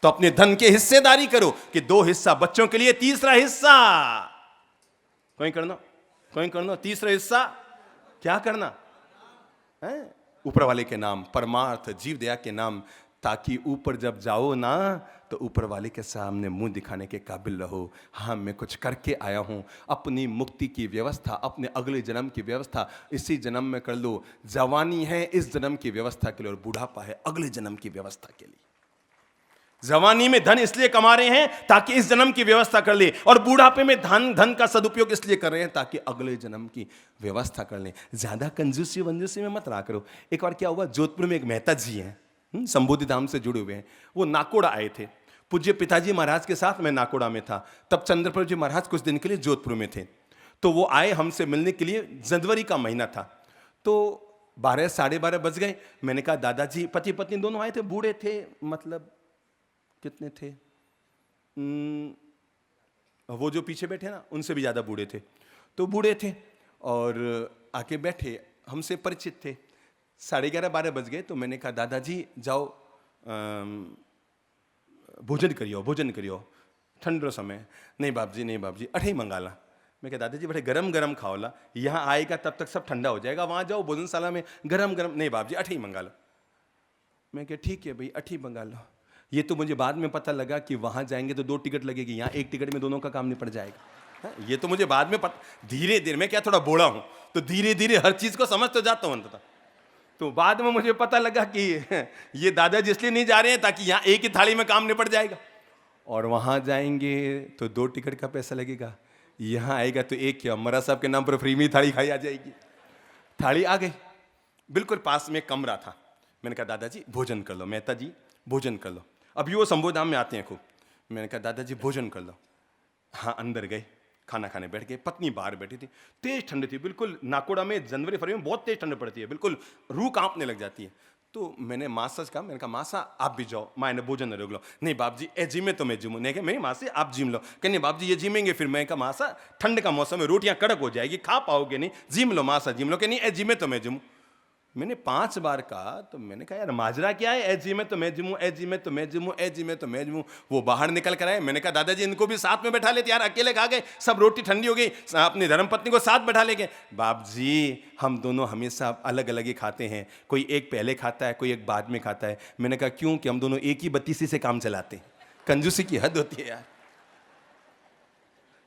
तो अपने धन के हिस्सेदारी करो कि 2 हिस्सा बच्चों के लिए, तीसरा हिस्सा कोई करना, तीसरा हिस्सा क्या करना है? ऊपर वाले के नाम, परमार्थ, जीव दया के नाम, ताकि ऊपर जब जाओ ना तो ऊपर वाले के सामने मुंह दिखाने के काबिल रहो। हाँ मैं कुछ करके आया हूं, अपनी मुक्ति की व्यवस्था, अपने अगले जन्म की व्यवस्था इसी जन्म में कर लो। जवानी है इस जन्म की व्यवस्था के लिए, और बुढ़ापा है अगले जन्म की व्यवस्था के लिए। जवानी में धन इसलिए कमा रहे हैं ताकि इस जन्म की व्यवस्था कर ले, और बूढ़ापे में धन का सदुपयोग इसलिए कर रहे हैं ताकि अगले जन्म की व्यवस्था कर ले। ज्यादा कंजूसी वंजूसी में मत रहा करो। एक बार क्या हुआ, जोधपुर में एक मेहता जी हैं, संबोधि धाम से जुड़े हुए हैं, वो नाकोड़ा आए थे। पूज्य पिताजी महाराज के साथ मैं नाकोड़ा में था, तब चंद्रप्रभु जी महाराज कुछ दिन के लिए जोधपुर में थे। तो वो आए हमसे मिलने के लिए, जनवरी का महीना था, तो 12 साढ़े 12 बज गए। मैंने कहा दादाजी, पति पत्नी दोनों आए थे, बूढ़े थे, मतलब कितने थे, वो जो पीछे बैठे ना उनसे भी ज़्यादा बूढ़े थे, तो बूढ़े थे और आके बैठे, हमसे परिचित थे। 11:30 12 बज गए, तो मैंने कहा दादाजी जाओ भोजन करियो, ठंडो समय। नहीं बाप जी, नहीं बाप जी, अठे ही मंगाला। मैं कहा दादाजी बड़े गरम गरम खाओ ला, यहाँ आएगा तब तक सब ठंडा हो जाएगा, वहाँ जाओ भोजनशाला में गरम गरम। नहीं बाप जी, अठे ही मंगा लो। मैं कहा ठीक है भाई, अठे ही मंगा लो। ये तो मुझे बाद में पता लगा कि वहाँ जाएंगे तो 2 टिकट लगेगी, यहाँ 1 टिकट में दोनों का काम निपट जाएगा। हाँ, ये तो मुझे बाद में धीरे धीरे, मैं क्या थोड़ा बोला हूँ तो धीरे धीरे हर चीज़ को समझ तो जाता हूँ अंततः। तो बाद में मुझे पता लगा कि ये दादाजी इसलिए नहीं जा रहे हैं ताकि यहाँ एक ही थाली में काम निपट जाएगा, और वहाँ जाएंगे तो 2 टिकट का पैसा लगेगा, यहाँ आएगा तो एक क्या, मरा साहब के नाम पर फ्री में थाली खाई आ जाएगी। थाली आ गई, बिल्कुल पास में कमरा था। मैंने कहा दादाजी भोजन कर लो, मेहता जी भोजन कर लो। अभी वो संबोधि धाम में आते हैं खूब। मैंने कहा दादाजी भोजन कर लो। हाँ, अंदर गए, खाना खाने बैठ गए। पत्नी बाहर बैठी थी, तेज ठंड थी बिल्कुल। नाकोड़ा में जनवरी फरवरी में बहुत तेज ठंड पड़ती है, बिल्कुल रूह कांपने लग जाती है। तो मैंने माँ से कहा, मैंने कहा माँ सा आप भी जाओ, माँ ने भोजन रोक लो। नहीं बाप जी, ए जिमे तो मैं जिमूँ। नहीं कहा, मेरी माँ से आप जिम लो। कहने बाप जी ये जिमेंगे फिर। मैं कहा माँ सा ठंड का मौसम है, रोटियां कड़क हो जाएगी, खा पाओगे नहीं, जिम लो माँ सा, जिम लो। कि नहीं ए जिमे तो मैं जिमूँ। मैंने 5 बार कहा, तो मैंने कहा यार माजरा क्या है, ए जी में तो मैं जिमूँ, ए जी में तो मैं जिमूँ, ए जी में तो मैं जिमूँ। वो बाहर निकल कर आए। मैंने कहा दादाजी इनको भी साथ में बैठा लेते, यार अकेले खा गए, सब रोटी ठंडी हो गई, अपनी धर्मपत्नी को साथ बैठा ले गए। बाप जी हम दोनों हमेशा अलग अलग ही खाते हैं, कोई एक पहले खाता है, कोई एक बाद में खाता है। मैंने कहा क्यों, कि हम दोनों एक ही बत्तीसी से काम चलाते हैं। कंजूसी की हद होती है यार,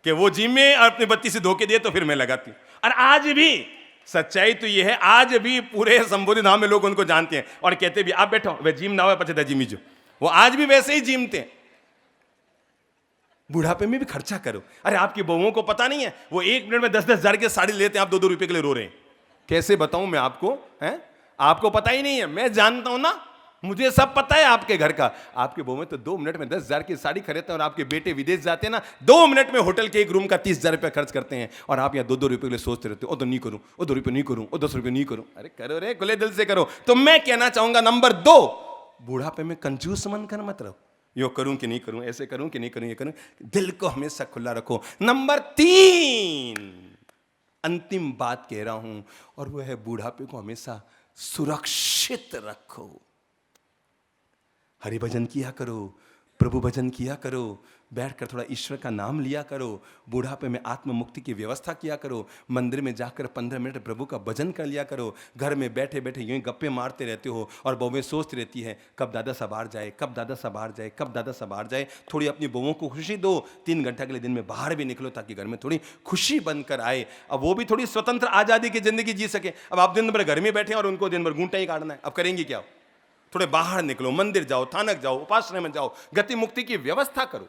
कि वो जिम में अपनी बत्तीसी धोके दिए तो फिर मैं लगाती हूँ। और आज भी सच्चाई तो ये है, आज भी पूरे संबोधि धाम में लोग उनको जानते हैं और कहते भी आप बैठो, वे जिम ना हो पचे जिमी जो, वो आज भी वैसे ही जिमते हैं। बुढ़ापे में भी खर्चा करो। अरे आपकी बहुओं को पता नहीं है, वो 1 मिनट में 10-10 हजार की साड़ी लेते हैं, आप 2-2 रुपए के लिए रो रहे हैं। कैसे बताऊं मैं आपको, हैं? आपको पता ही नहीं है, मैं जानता हूं ना, मुझे सब पता है आपके घर का। आपके बहुएं तो 2 मिनट में 10 हजार की साड़ी खरीदते हैं, और आपके बेटे विदेश जाते हैं ना, 2 मिनट में होटल के एक रूम का 30 हजार रुपया खर्च करते हैं, और आप यहाँ 2-2 रुपए के लिए सोचते रहते हो, ओ तो नहीं करूं, ओ 2 रुपये नहीं करूं, ओ 10 रुपये नहीं करूं। अरे करो रे, खुले दिल से करो। तो मैं कहना चाहूंगा नंबर 2, बुढ़ापे में कंजूस मन कर मत रहो, यो करूं कि नहीं करूं, ऐसे करूं कि नहीं करूं, ये करूं, दिल को हमेशा खुला रखो। नंबर 3, अंतिम बात कह रहा हूं, और वो है बुढ़ापे को हमेशा सुरक्षित रखो। हरि भजन किया करो, प्रभु भजन किया करो, बैठकर थोड़ा ईश्वर का नाम लिया करो, बुढ़ापे में आत्म मुक्ति की व्यवस्था किया करो, मंदिर में जाकर 15 मिनट प्रभु का भजन कर लिया करो। घर में बैठे बैठे यूं ही गप्पे मारते रहते हो, और बहुएं सोचती रहती है कब दादा साहब बाहर जाए, कब दादा साहब बाहर जाए, कब दादा साहब बाहर जाए। थोड़ी अपनी बहुओं को खुशी दो, 3 घंटा के लिए दिन में बाहर भी निकलो, ताकि घर में थोड़ी खुशी बनकर आए। अब वो भी थोड़ी स्वतंत्र आज़ादी की जिंदगी जी सके। अब आप दिन भर घर में बैठे और उनको दिन भर घूंटा ही काटना है, अब करेंगे क्या? थोड़े बाहर निकलो, मंदिर जाओ, थानक जाओ, उपासना में जाओ, गति मुक्ति की व्यवस्था करो,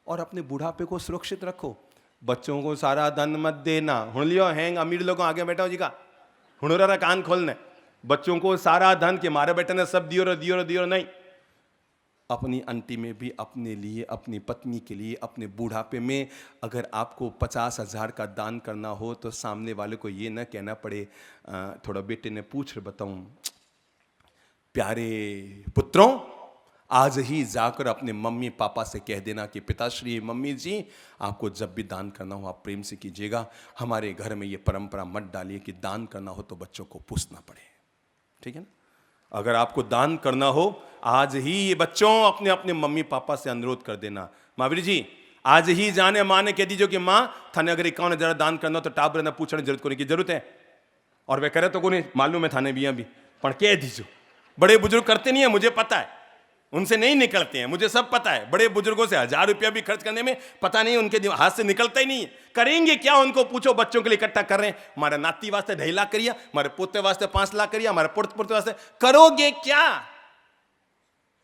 और अपने बुढ़ापे को सुरक्षित रखो। बच्चों को सारा धन मत देना। हुण लियो हैंग, अमीर लोगों आगे बैठा जी का हुनरा कान खोलने। बच्चों को सारा धन के मारे बैठे ने सब दियो दियो दियो नहीं। अपनी अंटी में भी अपने लिए, अपनी पत्नी के लिए, अपने बुढ़ापे में अगर आपको 50,000 का दान करना हो, तो सामने वाले को ये ना कहना पड़े, थोड़ा बेटे ने पूछ बताऊं, प्यारे पुत्रों आज ही जाकर अपने मम्मी पापा से कह देना कि पिताश्री, मम्मी जी, आपको जब भी दान करना हो आप प्रेम से कीजिएगा। हमारे घर में ये परंपरा मत डालिए कि दान करना हो तो बच्चों को पूछना पड़े। ठीक है ना? अगर आपको दान करना हो, आज ही ये बच्चों अपने अपने मम्मी पापा से अनुरोध कर देना, महावीर जी आज ही जाने माँ ने कह दीजिए कि माँ थाने अगर 51,000 दान करना हो तो टाप रहना, पूछने जरूरत करने की जरूरत है। और वे करे तो को नहीं मालूम है, थाने भी अभी पण कह दीजिए। बड़े बुजुर्ग करते नहीं है, मुझे पता है, उनसे नहीं निकलते हैं, मुझे सब पता है। बड़े बुजुर्गों से 1000 रुपया भी खर्च करने में पता नहीं उनके हाथ से निकलता ही नहीं है। करेंगे क्या? उनको पूछो, बच्चों के लिए इकट्ठा कर रहे हैं, हमारे नाती वास्ते 2.5 लाख करिए, हमारे पोते वास्ते 5 लाख करिए, हमारे पोते वास्ते, करोगे क्या?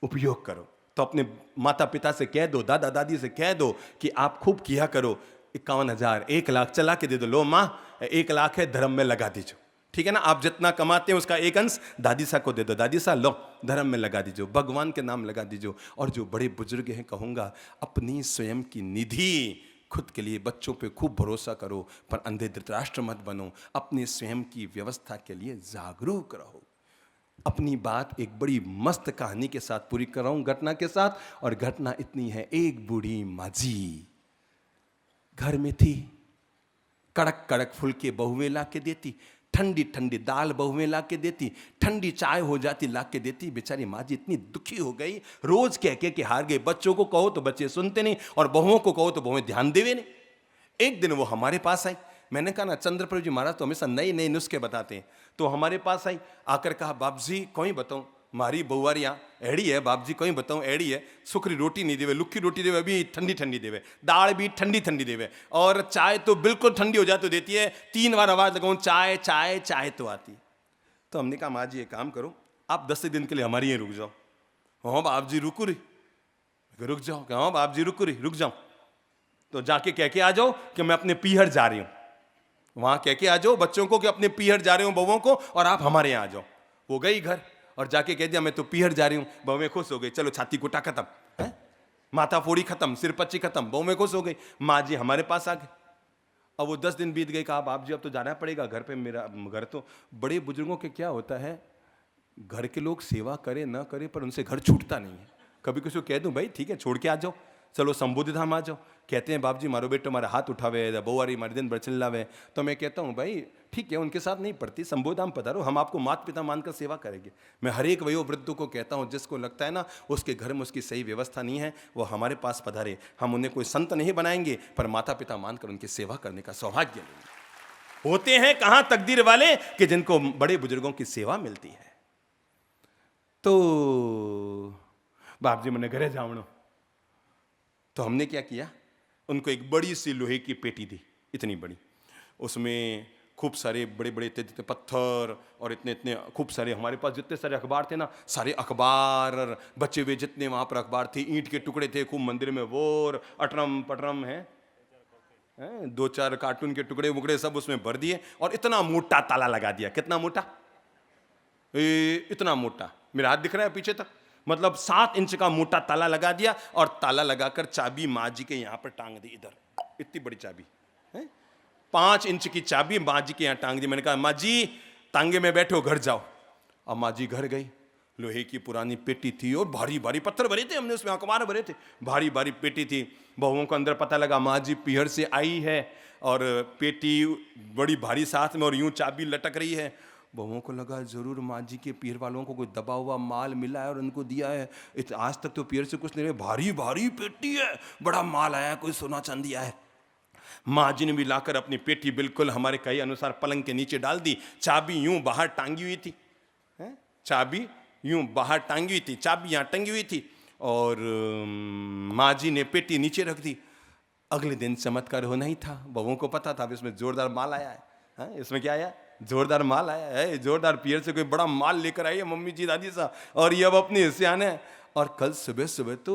उपयोग करो। तो अपने माता पिता से कह दो, दादा दादी से कह दो कि आप खूब किया करो, 51,000 1,00,000 चला के दे दो, लो माँ 1,00,000 है, धर्म में लगा दीजिए, ठीक है ना। आप जितना कमाते हैं उसका एक अंश दादी सा को दे दो, दादी सा लो धर्म में लगा दीजिए, भगवान के नाम लगा दीजिए। और जो बड़े बुजुर्ग हैं कहूँगा, अपनी स्वयं की निधि खुद के लिए, बच्चों पे खूब भरोसा करो, पर अंधे धृतराष्ट्र मत बनो। अपने स्वयं की व्यवस्था के लिए जागरूक रहो। अपनी बात एक बड़ी मस्त कहानी के साथ पूरी कर रहा हूं, घटना के साथ। और घटना इतनी है, एक बूढ़ी माजी घर में थी, कड़क कड़क फुलके बहुएं ला के देती, ठंडी ठंडी दाल बहुएं ला के देती, ठंडी चाय हो जाती ला के देती। बेचारी माँ जी इतनी दुखी हो गई, रोज कह के हार गई। बच्चों को कहो तो बच्चे सुनते नहीं, और बहुओं को कहो तो बहुएं ध्यान देवे नहीं। एक दिन वो हमारे पास आई, मैंने कहा ना चंद्रप्रभु जी महाराज तो हमेशा नए नए नुस्खे बताते हैं। तो हमारे पास आई, आकर कहा बाप जी कोई बताऊं, मारी बहुआरियाँ एड़ी है, बाप जी कोई बताऊं एड़ी है, सुखरी रोटी नहीं देवे, लुक्की रोटी देवे, अभी ठंडी ठंडी देवे, दाल भी ठंडी ठंडी देवे, और चाय तो बिल्कुल ठंडी हो जाए तो देती है। 3 बार आवाज लगाऊं चाय चाय चाय तो आती। तो हमने कहा माँ जी एक काम करो, आप 10 दिन के लिए हमारी यहीं रुक जाओ। हाँ बाप जी रुक रही, रुक जाओ, हाँ बाप जी रुक रही, रुक जाओ। तो जाके कह के आ जाओ कि मैं अपने पीहर जा रही हूँ, वहां कह के आ जाओ बच्चों को कि अपने पीहर जा रही हूँ बहुओं को, और आप हमारे यहाँ आ जाओ। वो गई घर और जाके कह दिया मैं तो पीहर जा रही हूँ। बहुएं खुश हो गई, चलो छाती कुटा खत्म है, माथा फोड़ी खत्म, सिर पच्ची खत्म, बहुएं खुश हो गई। माँ जी हमारे पास आ गए। अब वो 10 दिन बीत गए, कहा बाप जी अब तो जाना पड़ेगा घर पे, मेरा घर तो। बड़े बुजुर्गों के क्या होता है, घर के लोग सेवा करे ना करे पर उनसे घर छूटता नहीं है। कभी किसी को कह दूं भाई ठीक है छोड़ के आ जाओ, चलो संबोधि धाम आ जाओ, कहते हैं बाप जी मारो बेटो हमारा हाथ उठावे, बहुआरी मारे दिन भर चिल्लावे। तो मैं कहता हूँ भाई ठीक है उनके साथ नहीं पड़ती, संबोधि धाम पधारो, हम आपको माता पिता मानकर सेवा करेंगे। मैं हर एक वयोवृद्ध को कहता हूँ, जिसको लगता है ना उसके घर में उसकी सही व्यवस्था नहीं है, वो हमारे पास पधारे। हम उन्हें कोई संत नहीं बनाएंगे, पर माता पिता मानकर उनकी सेवा करने का सौभाग्य लेंगे। होते हैं कहाँ तकदीर वाले कि जिनको बड़े बुजुर्गों की सेवा मिलती है। तो बाप जी मैंने घरे जावणो, तो हमने क्या किया, उनको एक बड़ी सी लोहे की पेटी दी, इतनी बड़ी, उसमें खूब सारे बड़े बड़े इतने इतने पत्थर और इतने इतने खूब सारे, हमारे पास जितने सारे अखबार थे ना, सारे अखबार और बचे हुए जितने वहाँ पर अखबार थे, ईंट के टुकड़े थे खूब मंदिर में, वो अटरम पटरम है, 2-4 कार्टून के टुकड़े वुकड़े सब उसमें भर दिए, और इतना मोटा ताला लगा दिया। कितना मोटा, इतना मोटा, मेरा हाथ दिख रहा है पीछे तक, मतलब 7 इंच का मोटा ताला लगा दिया। और ताला लगाकर चाबी माँ जी के यहाँ पर टांग दी, इधर इतनी बड़ी चाबी है, 5 इंच की चाबी माँ जी के यहाँ टांग दी। मैंने कहा माँ जी तांगे में बैठो घर जाओ। अब माँ जी घर गई, लोहे की पुरानी पेटी थी और भारी भारी पत्थर भरे थे, हमने उसमें अखबार भरे थे, भारी भारी पेटी थी। बहुओं को अंदर पता लगा माँ जी पीहर से आई है और पेटी बड़ी भारी साथ में और यूं चाबी लटक रही है। बहुओं को लगा जरूर माँ जी के पीर वालों को कोई दबा हुआ माल मिला है और उनको दिया है। आज तक तो पीर से कुछ नहीं, भारी भारी पेटी है, बड़ा माल आया, कोई सोना चांदी आया है। माँ जी ने भी लाकर अपनी पेटी बिल्कुल हमारे कहे अनुसार पलंग के नीचे डाल दी। चाबी यूं बाहर टांगी हुई थी, चाबी यूं बाहर टांगी हुई थी, चाबी यहाँ टंगी हुई थी, और माँ जी ने पेटी नीचे रख दी। अगले दिन चमत्कार होना ही था, बहुओं को पता था इसमें जोरदार माल आया है। इसमें क्या आया, जोरदार माल आया है, जोरदार पीर से कोई बड़ा माल लेकर आई है मम्मी जी दादी सा, और ये अब अपने हिस्से आने। और कल सुबह सुबह तो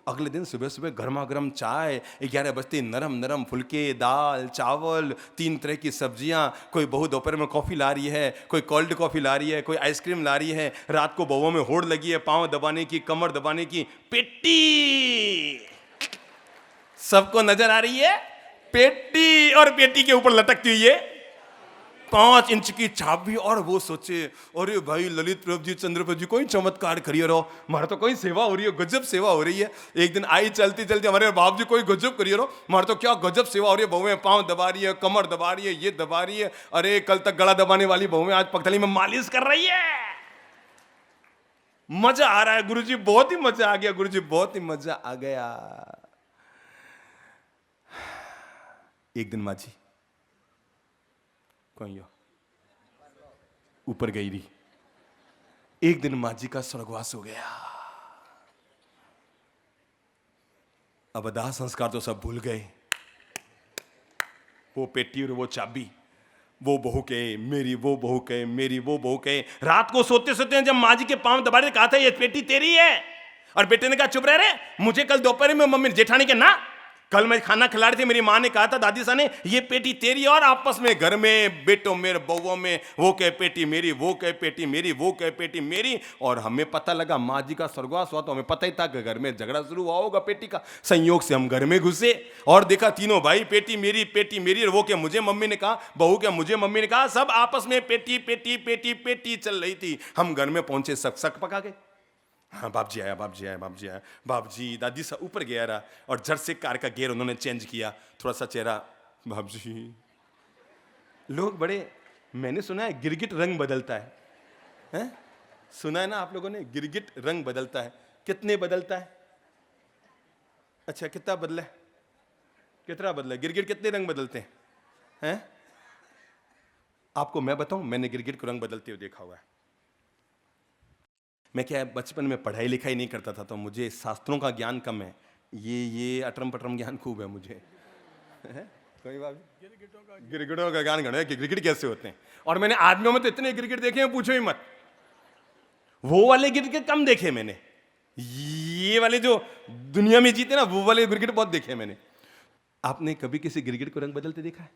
अगले दिन सुबह सुबह गर्मा गर्म चाय, 11 बजते नरम नरम फुलके, दाल चावल, 3 तरह की सब्जियां, कोई बहू दोपहर में कॉफ़ी ला रही है, कोई कोल्ड कॉफ़ी ला रही है, कोई आइसक्रीम ला रही है। रात को बहुओं में होड़ लगी है, पाँव दबाने की, कमर दबाने की, पेटी सबको नजर आ रही है, पेटी, और पेटी के ऊपर लटकती हुई है 5 इंच की चाबी। और वो सोचे अरे भाई ललित प्रभु जी चंद्र प्रभु जी कोई चमत्कार करिए रहो, हमारा तो कोई सेवा हो रही है, गजब सेवा हो रही है। एक दिन आई चलती चलती हमारे बाप जी कोई गजब करिए रहो, हमारा तो क्या गजब सेवा हो रही है, बहुएं पाँव दबा रही है, कमर दबा रही है, ये दबा रही है। अरे कल तक गला दबाने वाली बहुएं आज पगथली में मालिश कर रही है। मजा आ रहा है गुरुजी, बहुत ही मजा आ गया गुरुजी, बहुत ही मजा आ गया। एक दिन माझी कहीं ऊपर गई रही, एक दिन माँ जी का स्वर्गवास हो गया। अब दाह संस्कार तो सब भूल गए, वो पेटी और वो चाबी, वो बहू के मेरी, वो बहू के मेरी, वो बहू के। रात को सोते सोते जब माँ जी के पांव दबा रहे, कहा था ये पेटी तेरी है, और बेटे ने कहा चुप रह रे, मुझे कल दोपहर में मम्मी जेठानी के ना, कल मैं खाना खिला रही थी, मेरी माँ ने कहा था, दादी सा ने, ये पेटी तेरी, और आपस में घर में बेटों मेरे बउओं में वो कहे पेटी मेरी, वो कहे पेटी मेरी, वो कहे पेटी मेरी। और हमें पता लगा माँ जी का स्वर्गवास हुआ तो हमें पता ही था कि घर में झगड़ा शुरू हुआ होगा पेटी का। संयोग से हम घर में घुसे और देखा तीनों भाई पेटी मेरी, और वो क्या मुझे मम्मी ने कहा, बहू क्या मुझे मम्मी ने कहा, सब आपस में पेटी पेटी पेटी पेटी चल रही थी। हम घर में पहुंचे, सक पका गए। हाँ बाप जी आया, बाप जी आया, बाप जी आया, बाप जी। दादी सा ऊपर गया रहा और झट से कार का गियर उन्होंने चेंज किया, थोड़ा सा चेहरा, बाप जी। लोग बड़े, मैंने सुना है गिरगिट रंग बदलता है? सुना है ना आप लोगों ने, गिरगिट रंग बदलता है। कितने बदलता है? अच्छा कितना बदला है? कितना बदला है? गिरगिट कितने रंग बदलते हैं? आपको मैं बताऊं, मैंने गिरगिट को रंग बदलते हुए देखा हुआ है। मैं क्या बचपन में पढ़ाई लिखाई नहीं करता था तो मुझे शास्त्रों का ज्ञान कम है, ये अटरम पटरम ज्ञान खूब है मुझे। कोई बात, गिरगिटों का ज्ञान है कि गिरगिट कैसे होते हैं। और मैंने आदमियों में तो इतने गिरगिट देखे हैं, पूछो ही मत। वो वाले गिरगिट कम देखे मैंने, ये वाले जो दुनिया में जीते ना, वो वाले गिरगिट बहुत देखे मैंने। आपने कभी किसी गिरगिट को रंग बदलते देखा है?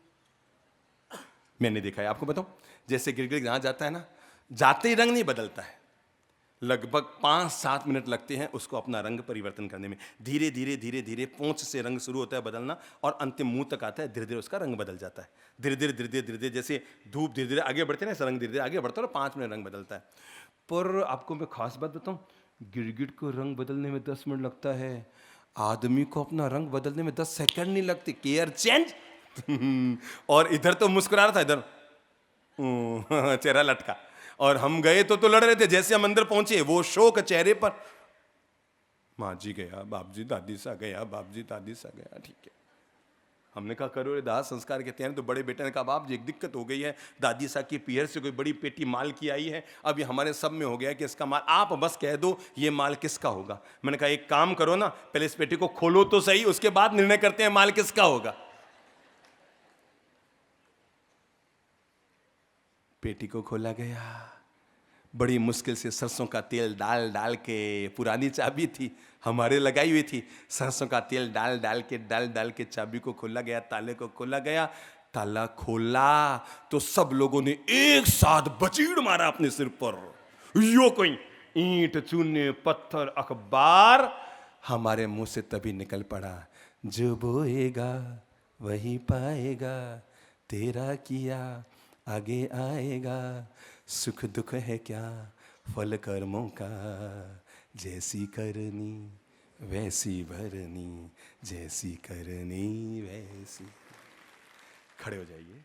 मैंने देखा है। आपको बताऊं, जैसे गिरगिट जहां जाता है ना, जाते ही रंग नहीं बदलता है, लगभग 5-7 मिनट लगते हैं उसको अपना रंग परिवर्तन करने में। धीरे धीरे धीरे धीरे पूंछ से रंग शुरू होता है बदलना और अंतिम मुंह तक आता है, धीरे धीरे उसका रंग बदल जाता है। धीरे धीरे धीरे धीरे धीरे धीरे जैसे धूप धीरे धीरे आगे बढ़ते हैं ना, रंग धीरे धीरे आगे बढ़ता है और 5 मिनट रंग बदलता है। पर आपको मैं खास बात बताऊं, गिरगिट को रंग बदलने में 10 मिनट लगता है, आदमी को अपना रंग बदलने में 10 सेकंड नहीं लगते। Care change. और इधर तो मुस्कुरा रहा था, इधर चेहरा लटका। और हम गए तो लड़ रहे थे। जैसे हम अंदर पहुंचे, वो शोक चेहरे पर, माँ जी गया, बाप जी दादी सा गया, बाप जी दादी सा गया। ठीक है, हमने कहा करो रे दाह संस्कार के तैयार। तो बड़े बेटे ने कहा बाप जी एक दिक्कत हो गई है, दादी सा की पीहर से कोई बड़ी पेटी माल की आई है, अब ये हमारे सब में हो गया कि इसका माल, आप बस कह दो ये माल किसका होगा। मैंने कहा एक काम करो ना, पहले इस पेटी को खोलो तो सही, उसके बाद निर्णय करते हैं माल किसका होगा। पेटी को खोला गया, बड़ी मुश्किल से सरसों का तेल डाल डाल के, पुरानी चाबी थी हमारे लगाई हुई थी, सरसों का तेल डाल डाल के चाबी को खोला गया, ताले को खोला गया। ताला खोला तो सब लोगों ने एक साथ बचीड़ मारा अपने सिर पर। यो कोई ईंट चूने पत्थर अखबार हमारे मुंह से तभी निकल पड़ा, जो बोएगा वही पाएगा, तेरा किया आगे आएगा, सुख दुख है क्या फल कर्मों का, जैसी करनी वैसी भरनी, जैसी करनी वैसी। खड़े हो जाइए।